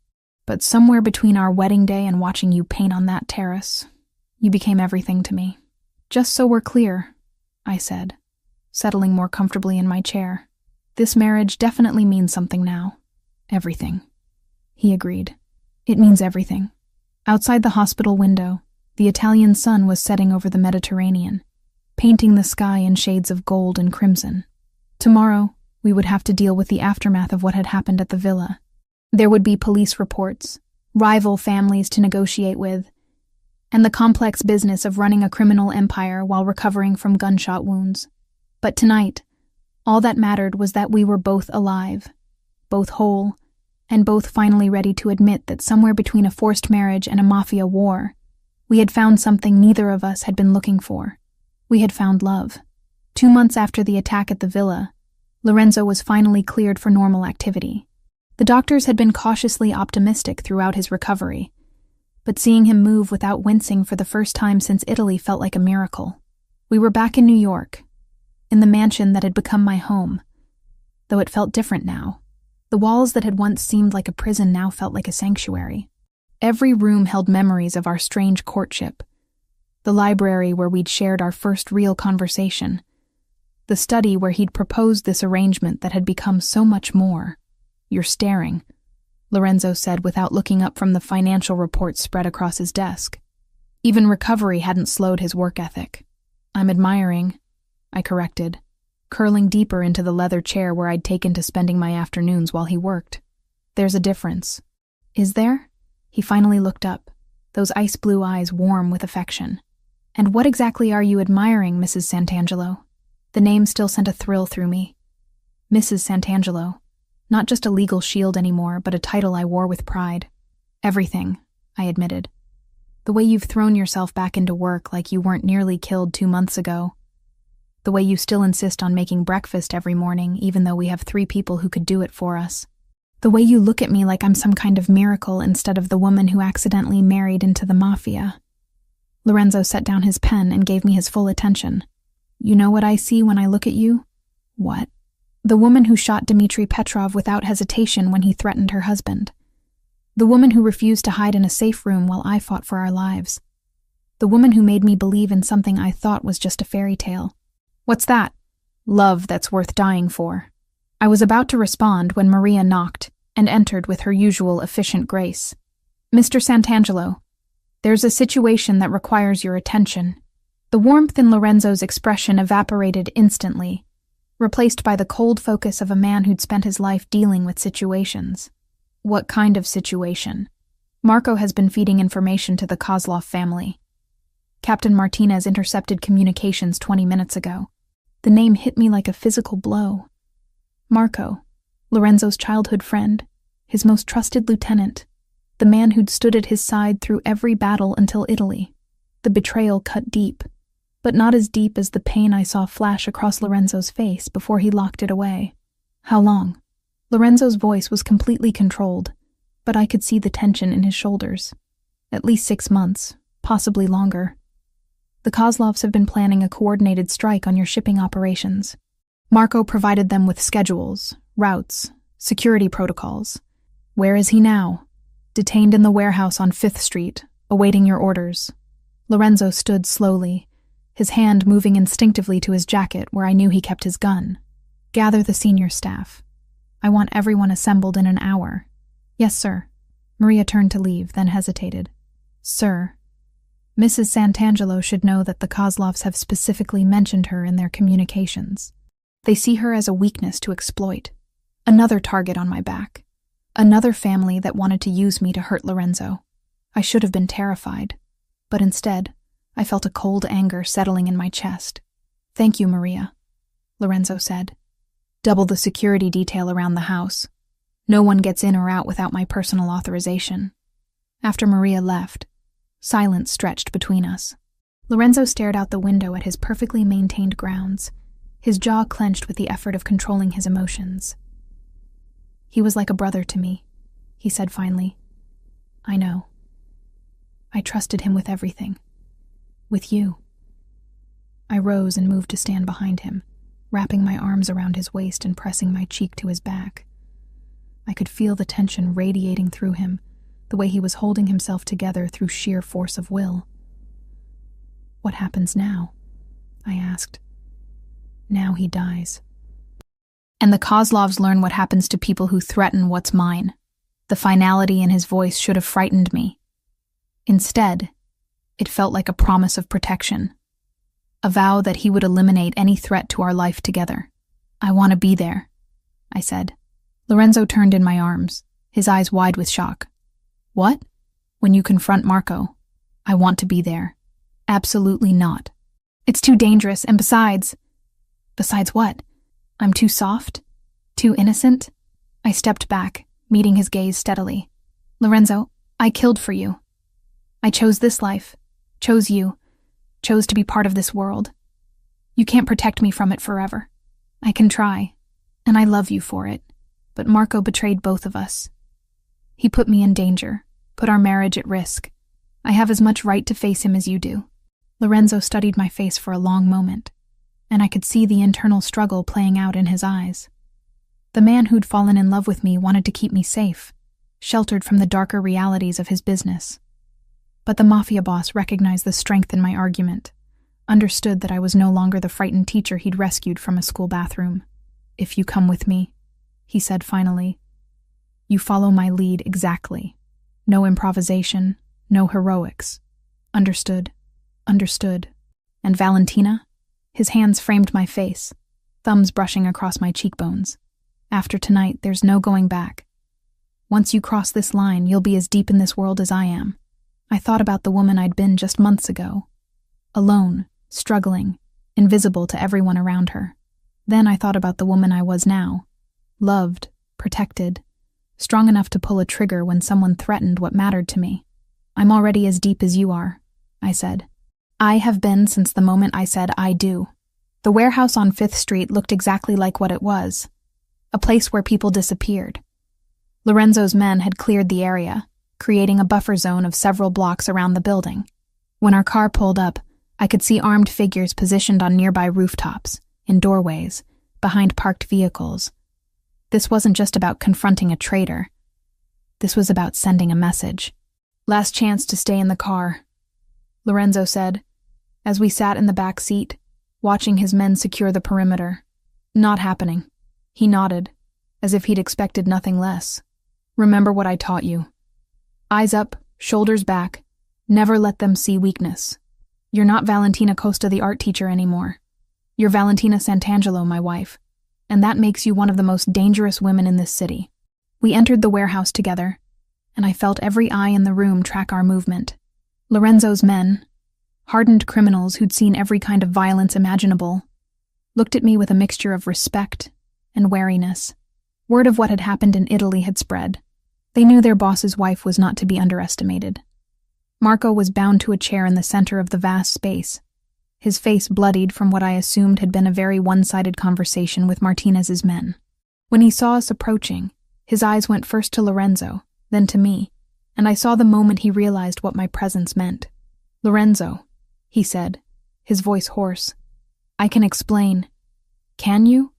But somewhere between our wedding day and watching you paint on that terrace, you became everything to me." "Just so we're clear," I said, settling more comfortably in my chair. "This marriage definitely means something now." "Everything," he agreed. "It means everything." Outside the hospital window, the Italian sun was setting over the Mediterranean, painting the sky in shades of gold and crimson. Tomorrow, we would have to deal with the aftermath of what had happened at the villa. There would be police reports, rival families to negotiate with, and the complex business of running a criminal empire while recovering from gunshot wounds. But tonight, all that mattered was that we were both alive, both whole, and both finally ready to admit that somewhere between a forced marriage and a mafia war, we had found something neither of us had been looking for. We had found love. 2 months after the attack at the villa, Lorenzo was finally cleared for normal activity. The doctors had been cautiously optimistic throughout his recovery, but seeing him move without wincing for the first time since Italy felt like a miracle. We were back in New York, in the mansion that had become my home, though it felt different now. The walls that had once seemed like a prison now felt like a sanctuary. Every room held memories of our strange courtship. The library where we'd shared our first real conversation. The study where he'd proposed this arrangement that had become so much more. "You're staring," Lorenzo said without looking up from the financial reports spread across his desk. Even recovery hadn't slowed his work ethic. "I'm admiring," I corrected, curling deeper into the leather chair where I'd taken to spending my afternoons while he worked. "There's a difference." "Is there?" He finally looked up, those ice-blue eyes warm with affection. "And what exactly are you admiring, Mrs. Santangelo?" The name still sent a thrill through me. Mrs. Santangelo. Not just a legal shield anymore, but a title I wore with pride. "Everything," I admitted. "The way you've thrown yourself back into work like you weren't nearly killed 2 months ago. The way you still insist on making breakfast every morning, even though we have 3 people who could do it for us. The way you look at me like I'm some kind of miracle instead of the woman who accidentally married into the mafia." Lorenzo set down his pen and gave me his full attention. "You know what I see when I look at you?" "What?" "The woman who shot Dmitry Petrov without hesitation when he threatened her husband. The woman who refused to hide in a safe room while I fought for our lives. The woman who made me believe in something I thought was just a fairy tale." "What's that?" "Love that's worth dying for." I was about to respond when Maria knocked and entered with her usual efficient grace. "Mr. Santangelo, there's a situation that requires your attention." The warmth in Lorenzo's expression evaporated instantly, replaced by the cold focus of a man who'd spent his life dealing with situations. "What kind of situation?" "Marco has been feeding information to the Kozlov family. Captain Martinez intercepted communications 20 minutes ago." The name hit me like a physical blow. Marco, Lorenzo's childhood friend, his most trusted lieutenant, the man who'd stood at his side through every battle until Italy. The betrayal cut deep, but not as deep as the pain I saw flash across Lorenzo's face before he locked it away. "How long?" Lorenzo's voice was completely controlled, but I could see the tension in his shoulders. "At least 6 months, possibly longer. The Kozlovs have been planning a coordinated strike on your shipping operations. Marco provided them with schedules, routes, security protocols. Where is he now?" "Detained in the warehouse on 5th Street, awaiting your orders." Lorenzo stood slowly, his hand moving instinctively to his jacket where I knew he kept his gun. "Gather the senior staff. I want everyone assembled in an hour." "Yes, sir." Maria turned to leave, then hesitated. "Sir, Mrs. Santangelo should know that the Kozlovs have specifically mentioned her in their communications. They see her as a weakness to exploit. Another target on my back. Another family that wanted to use me to hurt Lorenzo. I should have been terrified, but instead, I felt a cold anger settling in my chest. "Thank you, Maria," Lorenzo said. "Double the security detail around the house. No one gets in or out without my personal authorization." After Maria left, silence stretched between us. Lorenzo stared out the window at his perfectly maintained grounds, his jaw clenched with the effort of controlling his emotions. "He was like a brother to me," he said finally. "I know. I trusted him with everything. With you." I rose and moved to stand behind him, wrapping my arms around his waist and pressing my cheek to his back. I could feel the tension radiating through him, the way he was holding himself together through sheer force of will. "What happens now?" I asked. "Now he dies." "And the Kozlovs learn what happens to people who threaten what's mine." The finality in his voice should have frightened me. Instead, it felt like a promise of protection, a vow that he would eliminate any threat to our life together. "I want to be there," I said. Lorenzo turned in my arms, his eyes wide with shock. "What?" "When you confront Marco, I want to be there." "Absolutely not. It's too dangerous, and besides..." Besides what? I'm too soft? Too innocent? I stepped back, meeting his gaze steadily. Lorenzo, I killed for you. I chose this life, chose you, chose to be part of this world. You can't protect me from it forever. I can try, and I love you for it. But Marco betrayed both of us. He put me in danger, put our marriage at risk. I have as much right to face him as you do. Lorenzo studied my face for a long moment, and I could see the internal struggle playing out in his eyes. The man who'd fallen in love with me wanted to keep me safe, sheltered from the darker realities of his business. But the mafia boss recognized the strength in my argument, understood that I was no longer the frightened teacher he'd rescued from a school bathroom. If you come with me, he said finally, you follow my lead exactly. No improvisation, no heroics. Understood. Understood. And Valentina? His hands framed my face, thumbs brushing across my cheekbones. After tonight, there's no going back. Once you cross this line, you'll be as deep in this world as I am. I thought about the woman I'd been just months ago. Alone, struggling, invisible to everyone around her. Then I thought about the woman I was now. Loved, protected, strong enough to pull a trigger when someone threatened what mattered to me. I'm already as deep as you are, I said. I have been since the moment I said I do. The warehouse on 5th Street looked exactly like what it was. A place where people disappeared. Lorenzo's men had cleared the area, creating a buffer zone of several blocks around the building. When our car pulled up, I could see armed figures positioned on nearby rooftops, in doorways, behind parked vehicles. This wasn't just about confronting a traitor. This was about sending a message. Last chance to stay in the car, Lorenzo said, as we sat in the back seat, watching his men secure the perimeter. Not happening. He nodded, as if he'd expected nothing less. Remember what I taught you. Eyes up, shoulders back. Never let them see weakness. You're not Valentina Costa, the art teacher, anymore. You're Valentina Santangelo, my wife, and that makes you one of the most dangerous women in this city. We entered the warehouse together, and I felt every eye in the room track our movement. Lorenzo's men, hardened criminals who'd seen every kind of violence imaginable, looked at me with a mixture of respect and wariness. Word of what had happened in Italy had spread. They knew their boss's wife was not to be underestimated. Marco was bound to a chair in the center of the vast space, his face bloodied from what I assumed had been a very one-sided conversation with Martinez's men. When he saw us approaching, his eyes went first to Lorenzo, then to me, and I saw the moment he realized what my presence meant. Lorenzo, he said, his voice hoarse. I can explain. Can you?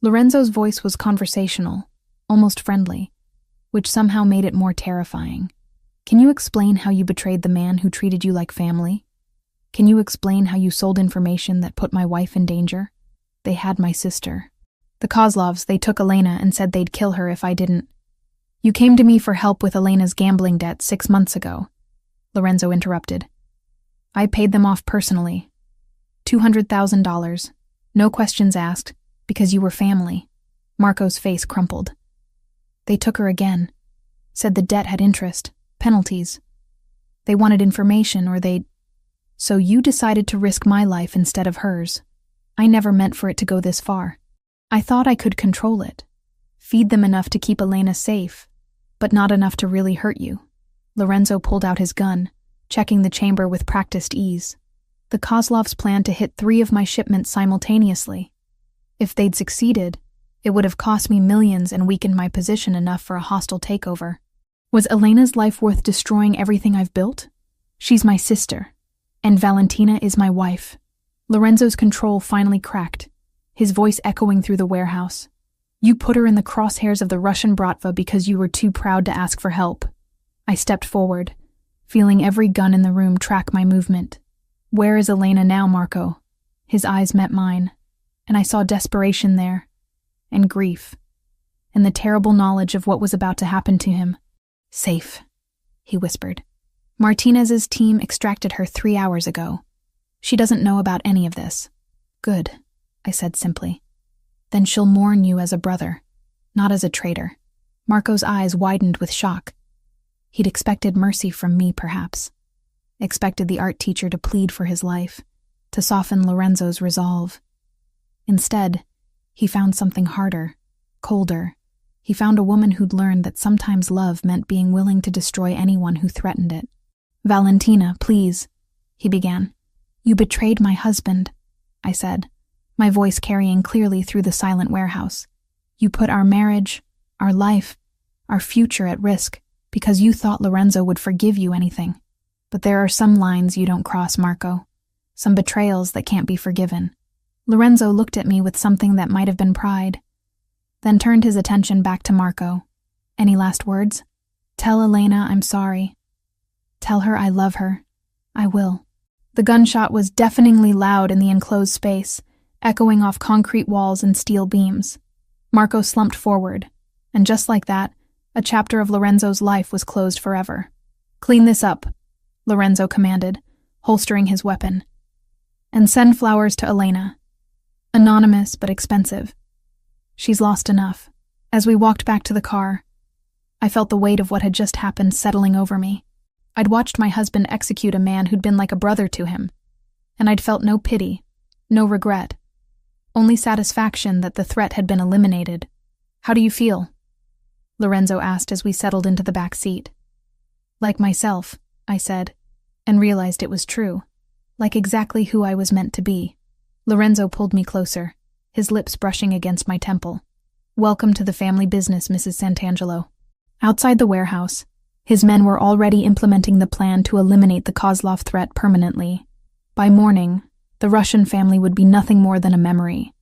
Lorenzo's voice was conversational, almost friendly, which somehow made it more terrifying. Can you explain how you betrayed the man who treated you like family? Can you explain how you sold information that put my wife in danger? They had my sister. The Kozlovs, they took Elena and said they'd kill her if I didn't. You came to me for help with Elena's gambling debt 6 months ago, Lorenzo interrupted. I paid them off personally. $200,000, no questions asked, because you were family. Marco's face crumpled. They took her again, said the debt had interest, penalties. They wanted information or they'd... So you decided to risk my life instead of hers. I never meant for it to go this far. I thought I could control it. Feed them enough to keep Elena safe, but not enough to really hurt you. Lorenzo pulled out his gun, checking the chamber with practiced ease. The Kozlovs planned to hit 3 of my shipments simultaneously. If they'd succeeded, it would have cost me millions and weakened my position enough for a hostile takeover. Was Elena's life worth destroying everything I've built? She's my sister, and Valentina is my wife. Lorenzo's control finally cracked, his voice echoing through the warehouse. You put her in the crosshairs of the Russian Bratva because you were too proud to ask for help. I stepped forward, feeling every gun in the room track my movement. Where is Elena now, Marco? His eyes met mine, and I saw desperation there, and grief, and the terrible knowledge of what was about to happen to him. Safe, he whispered. Martinez's team extracted her 3 hours ago. She doesn't know about any of this. Good, I said simply. Then she'll mourn you as a brother, not as a traitor. Marco's eyes widened with shock. He'd expected mercy from me, perhaps. Expected the art teacher to plead for his life, to soften Lorenzo's resolve. Instead, he found something harder, colder. He found a woman who'd learned that sometimes love meant being willing to destroy anyone who threatened it. "Valentina, please," he began. "You betrayed my husband," I said, my voice carrying clearly through the silent warehouse. "You put our marriage, our life, our future at risk because you thought Lorenzo would forgive you anything. But there are some lines you don't cross, Marco. Some betrayals that can't be forgiven." Lorenzo looked at me with something that might have been pride, then turned his attention back to Marco. "Any last words?" "Tell Elena I'm sorry. Tell her I love her. I will." The gunshot was deafeningly loud in the enclosed space, echoing off concrete walls and steel beams. Marco slumped forward, and just like that, a chapter of Lorenzo's life was closed forever. "Clean this up," Lorenzo commanded, holstering his weapon. "And send flowers to Elena. Anonymous but expensive. She's lost enough." As we walked back to the car, I felt the weight of what had just happened settling over me. I'd watched my husband execute a man who'd been like a brother to him, and I'd felt no pity, no regret, only satisfaction that the threat had been eliminated. "How do you feel?" Lorenzo asked as we settled into the back seat. "Like myself," I said, and realized it was true, like exactly who I was meant to be. Lorenzo pulled me closer, his lips brushing against my temple. "Welcome to the family business, Mrs. Santangelo." Outside the warehouse, his men were already implementing the plan to eliminate the Kozlov threat permanently. By morning, the Russian family would be nothing more than a memory.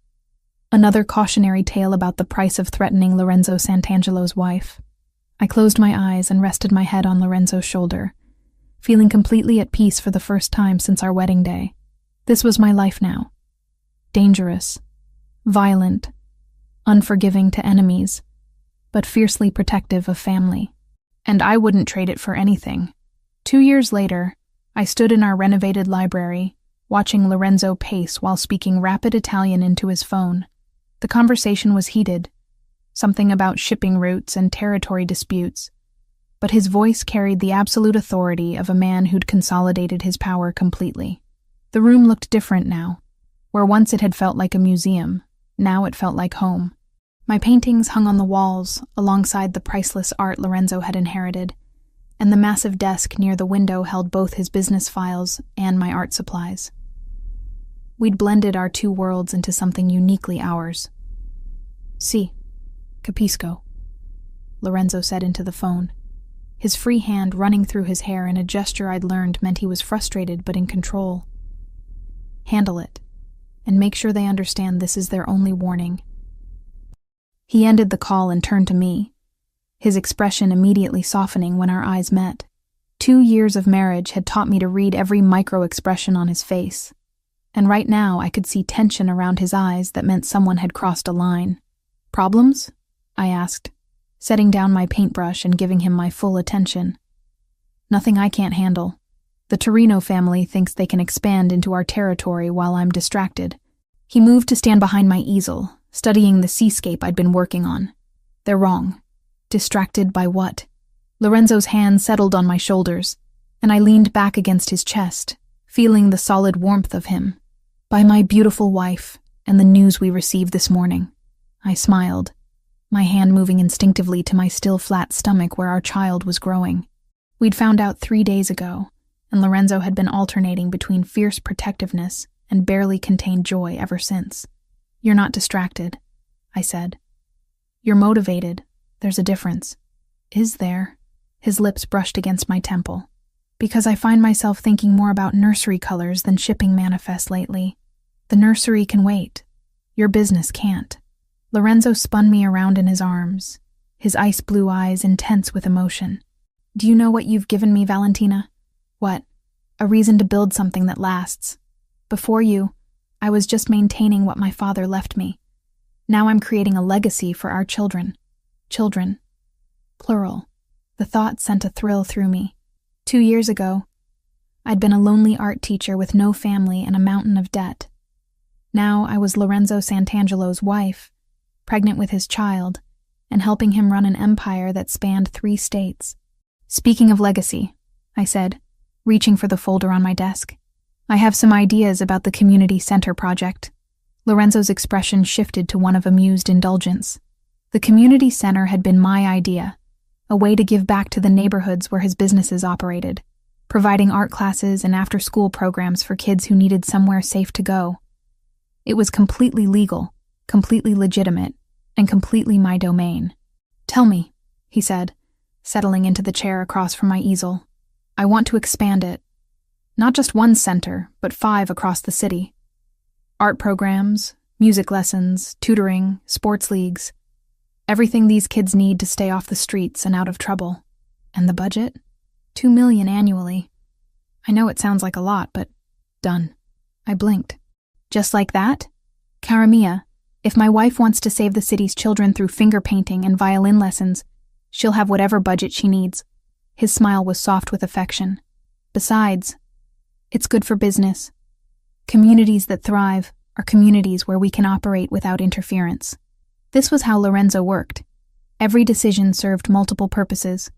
Another cautionary tale about the price of threatening Lorenzo Santangelo's wife. I closed my eyes and rested my head on Lorenzo's shoulder, feeling completely at peace for the first time since our wedding day. This was my life now. Dangerous, violent, unforgiving to enemies, but fiercely protective of family. And I wouldn't trade it for anything. 2 years later, I stood in our renovated library, watching Lorenzo pace while speaking rapid Italian into his phone. The conversation was heated, something about shipping routes and territory disputes, but his voice carried the absolute authority of a man who'd consolidated his power completely. The room looked different now. Where once it had felt like a museum, now it felt like home. My paintings hung on the walls alongside the priceless art Lorenzo had inherited, and the massive desk near the window held both his business files and my art supplies. We'd blended our two worlds into something uniquely ours. "Si, capisco," Lorenzo said into the phone, his free hand running through his hair in a gesture I'd learned meant he was frustrated but in control. "Handle it, and make sure they understand this is their only warning." He ended the call and turned to me, his expression immediately softening when our eyes met. 2 years of marriage had taught me to read every micro-expression on his face, and right now I could see tension around his eyes that meant someone had crossed a line. "Problems?" I asked, setting down my paintbrush and giving him my full attention. "Nothing I can't handle. The Torino family thinks they can expand into our territory while I'm distracted." He moved to stand behind my easel, studying the seascape I'd been working on. "They're wrong. Distracted by what?" Lorenzo's hand settled on my shoulders, and I leaned back against his chest, feeling the solid warmth of him. "By my beautiful wife and the news we received this morning." I smiled, my hand moving instinctively to my still flat stomach where our child was growing. We'd found out 3 days ago, and Lorenzo had been alternating between fierce protectiveness and barely contained joy ever since. "You're not distracted," I said. "You're motivated. There's a difference." "Is there?" His lips brushed against my temple. "Because I find myself thinking more about nursery colors than shipping manifests lately. The nursery can wait. Your business can't." Lorenzo spun me around in his arms, his ice blue eyes intense with emotion. "Do you know what you've given me, Valentina?" "What?" "A reason to build something that lasts. Before you, I was just maintaining what my father left me. Now I'm creating a legacy for our children. Children. Plural." The thought sent a thrill through me. 2 years ago, I'd been a lonely art teacher with no family and a mountain of debt. Now I was Lorenzo Santangelo's wife, pregnant with his child, and helping him run an empire that spanned 3 states. "Speaking of legacy," I said, reaching for the folder on my desk, "I have some ideas about the community center project. Lorenzo's expression shifted to one of amused indulgence. The community center had been my idea, a way to give back to the neighborhoods where his businesses operated, providing art classes and after-school programs for kids who needed somewhere safe to go. It was completely legal, completely legitimate, and completely my domain. "Tell me," he said, settling into the chair across from my easel. "I want to expand it. Not just one center, but 5 across the city. Art programs, music lessons, tutoring, sports leagues. Everything these kids need to stay off the streets and out of trouble. And the budget? $2 million annually. I know it sounds like a lot, but done." I blinked. "Just like that? Cara Mia, if my wife wants to save the city's children through finger painting and violin lessons, she'll have whatever budget she needs." His smile was soft with affection. "Besides, it's good for business. Communities that thrive are communities where we can operate without interference." This was how Lorenzo worked. Every decision served multiple purposes.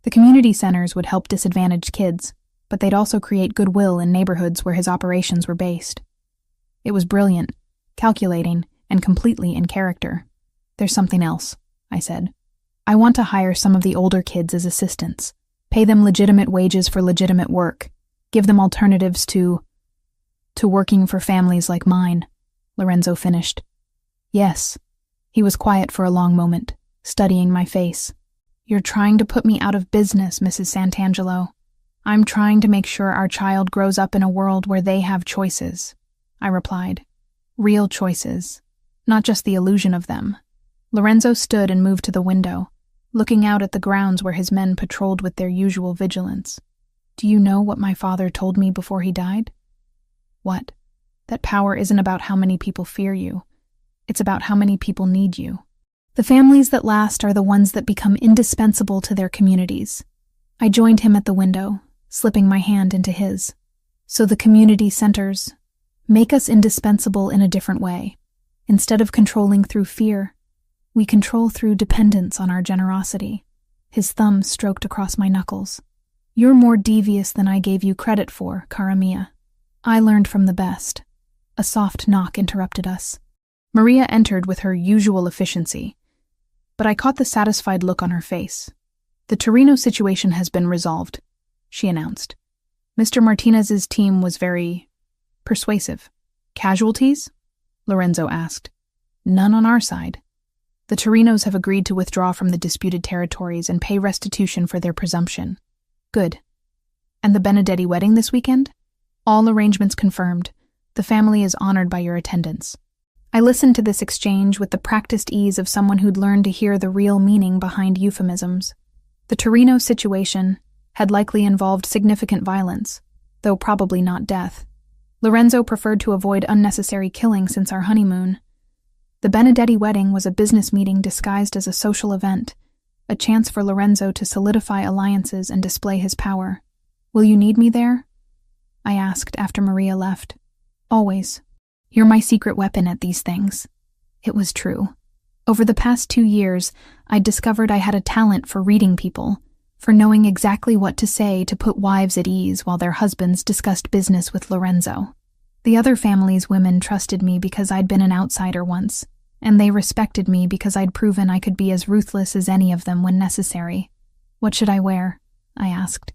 The community centers would help disadvantaged kids, but they'd also create goodwill in neighborhoods where his operations were based. It was brilliant, calculating, and completely in character. "There's something else," I said. "I want to hire some of the older kids as assistants, pay them legitimate wages for legitimate work, give them alternatives to working for families like mine," Lorenzo finished. "Yes." He was quiet for a long moment, studying my face. "You're trying to put me out of business, Mrs. Santangelo. I'm trying to make sure our child grows up in a world where they have choices," I replied. "Real choices, not just the illusion of them." Lorenzo stood and moved to the window, looking out at the grounds where his men patrolled with their usual vigilance. "Do you know what my father told me before he died?" "What?" "That power isn't about how many people fear you. It's about how many people need you. The families that last are the ones that become indispensable to their communities." I joined him at the window, slipping my hand into his. "So the community centers make us indispensable in a different way. Instead of controlling through fear, we control through dependence on our generosity." His thumb stroked across my knuckles. "You're more devious than I gave you credit for, Cara Mia. I learned from the best." A soft knock interrupted us. Maria entered with her usual efficiency, but I caught the satisfied look on her face. "The Torino situation has been resolved," she announced. "Mr. Martinez's team was very persuasive." "Casualties?" Lorenzo asked. "None on our side. The Torinos have agreed to withdraw from the disputed territories and pay restitution for their presumption." "Good. And the Benedetti wedding this weekend?" "All arrangements confirmed. The family is honored by your attendance." I listened to this exchange with the practiced ease of someone who'd learned to hear the real meaning behind euphemisms. The Torino situation had likely involved significant violence, though probably not death. Lorenzo preferred to avoid unnecessary killing since our honeymoon. The Benedetti wedding was a business meeting disguised as a social event, a chance for Lorenzo to solidify alliances and display his power. "Will you need me there?" I asked after Maria left. "Always. You're my secret weapon at these things." It was true. Over the past 2 years, I'd discovered I had a talent for reading people, for knowing exactly what to say to put wives at ease while their husbands discussed business with Lorenzo. The other family's women trusted me because I'd been an outsider once, and they respected me because I'd proven I could be as ruthless as any of them when necessary. "What should I wear?" I asked.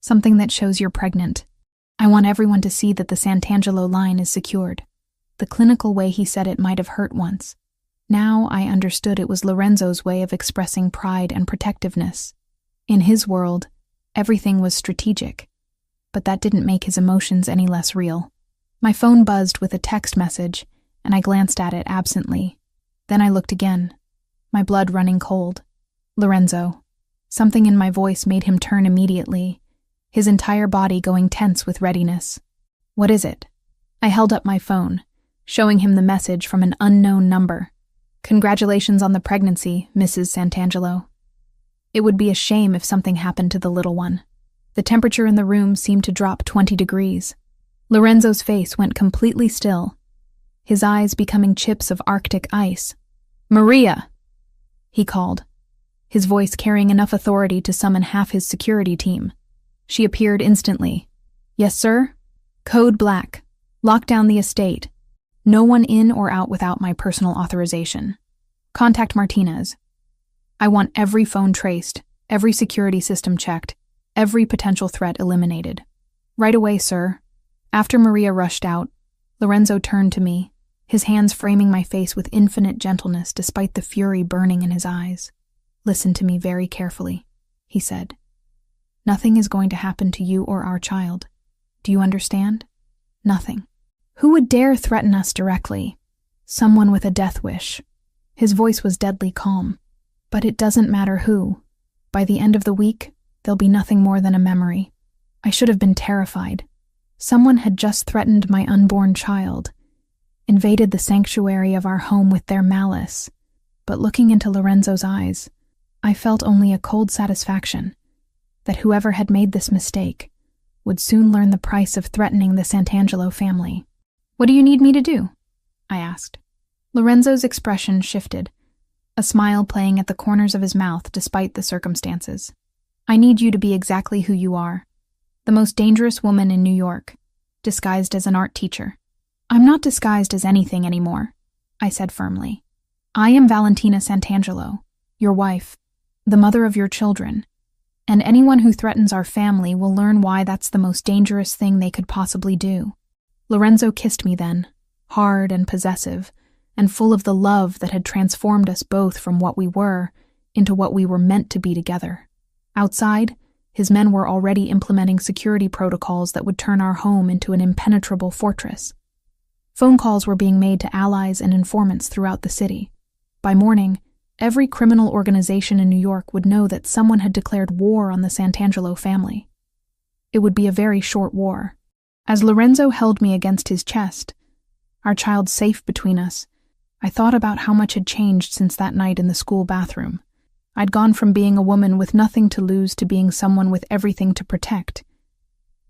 "Something that shows you're pregnant. I want everyone to see that the Santangelo line is secured." The clinical way he said it might have hurt once. Now I understood it was Lorenzo's way of expressing pride and protectiveness. In his world, everything was strategic, but that didn't make his emotions any less real. My phone buzzed with a text message, and I glanced at it absently. Then I looked again, my blood running cold. Lorenzo. Something in my voice made him turn immediately, his entire body going tense with readiness. "What is it?" I held up my phone, showing him the message from an unknown number. "Congratulations on the pregnancy, Mrs. Santangelo. It would be a shame if something happened to the little one." The temperature in the room seemed to drop 20 degrees. Lorenzo's face went completely still, his eyes becoming chips of Arctic ice. "Maria!" he called, his voice carrying enough authority to summon half his security team. She appeared instantly. "Yes, sir? Code Black. Lock down the estate. No one in or out without my personal authorization. Contact Martinez. I want every phone traced, every security system checked, every potential threat eliminated. Right away, sir. After Maria rushed out, Lorenzo turned to me, his hands framing my face with infinite gentleness despite the fury burning in his eyes. Listen to me very carefully, he said. Nothing is going to happen to you or our child. Do you understand? Nothing. Who would dare threaten us directly? Someone with a death wish. His voice was deadly calm. But it doesn't matter who. By the end of the week, there'll be nothing more than a memory. I should have been terrified. Someone had just threatened my unborn child, invaded the sanctuary of our home with their malice. But looking into Lorenzo's eyes, I felt only a cold satisfaction that whoever had made this mistake would soon learn the price of threatening the Santangelo family. What do you need me to do? I asked. Lorenzo's expression shifted, a smile playing at the corners of his mouth despite the circumstances. I need you to be exactly who you are, the most dangerous woman in New York, disguised as an art teacher. I'm not disguised as anything anymore, I said firmly. I am Valentina Santangelo, your wife, the mother of your children, and anyone who threatens our family will learn why that's the most dangerous thing they could possibly do. Lorenzo kissed me then, hard and possessive, and full of the love that had transformed us both from what we were into what we were meant to be together. Outside, his men were already implementing security protocols that would turn our home into an impenetrable fortress. Phone calls were being made to allies and informants throughout the city. By morning, every criminal organization in New York would know that someone had declared war on the Santangelo family. It would be a very short war. As Lorenzo held me against his chest, our child safe between us, I thought about how much had changed since that night in the school bathroom. I'd gone from being a woman with nothing to lose to being someone with everything to protect.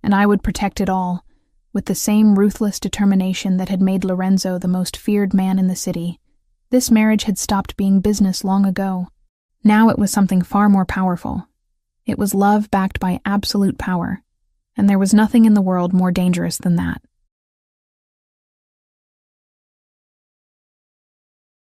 And I would protect it all, with the same ruthless determination that had made Lorenzo the most feared man in the city. This marriage had stopped being business long ago. Now it was something far more powerful. It was love backed by absolute power, and there was nothing in the world more dangerous than that.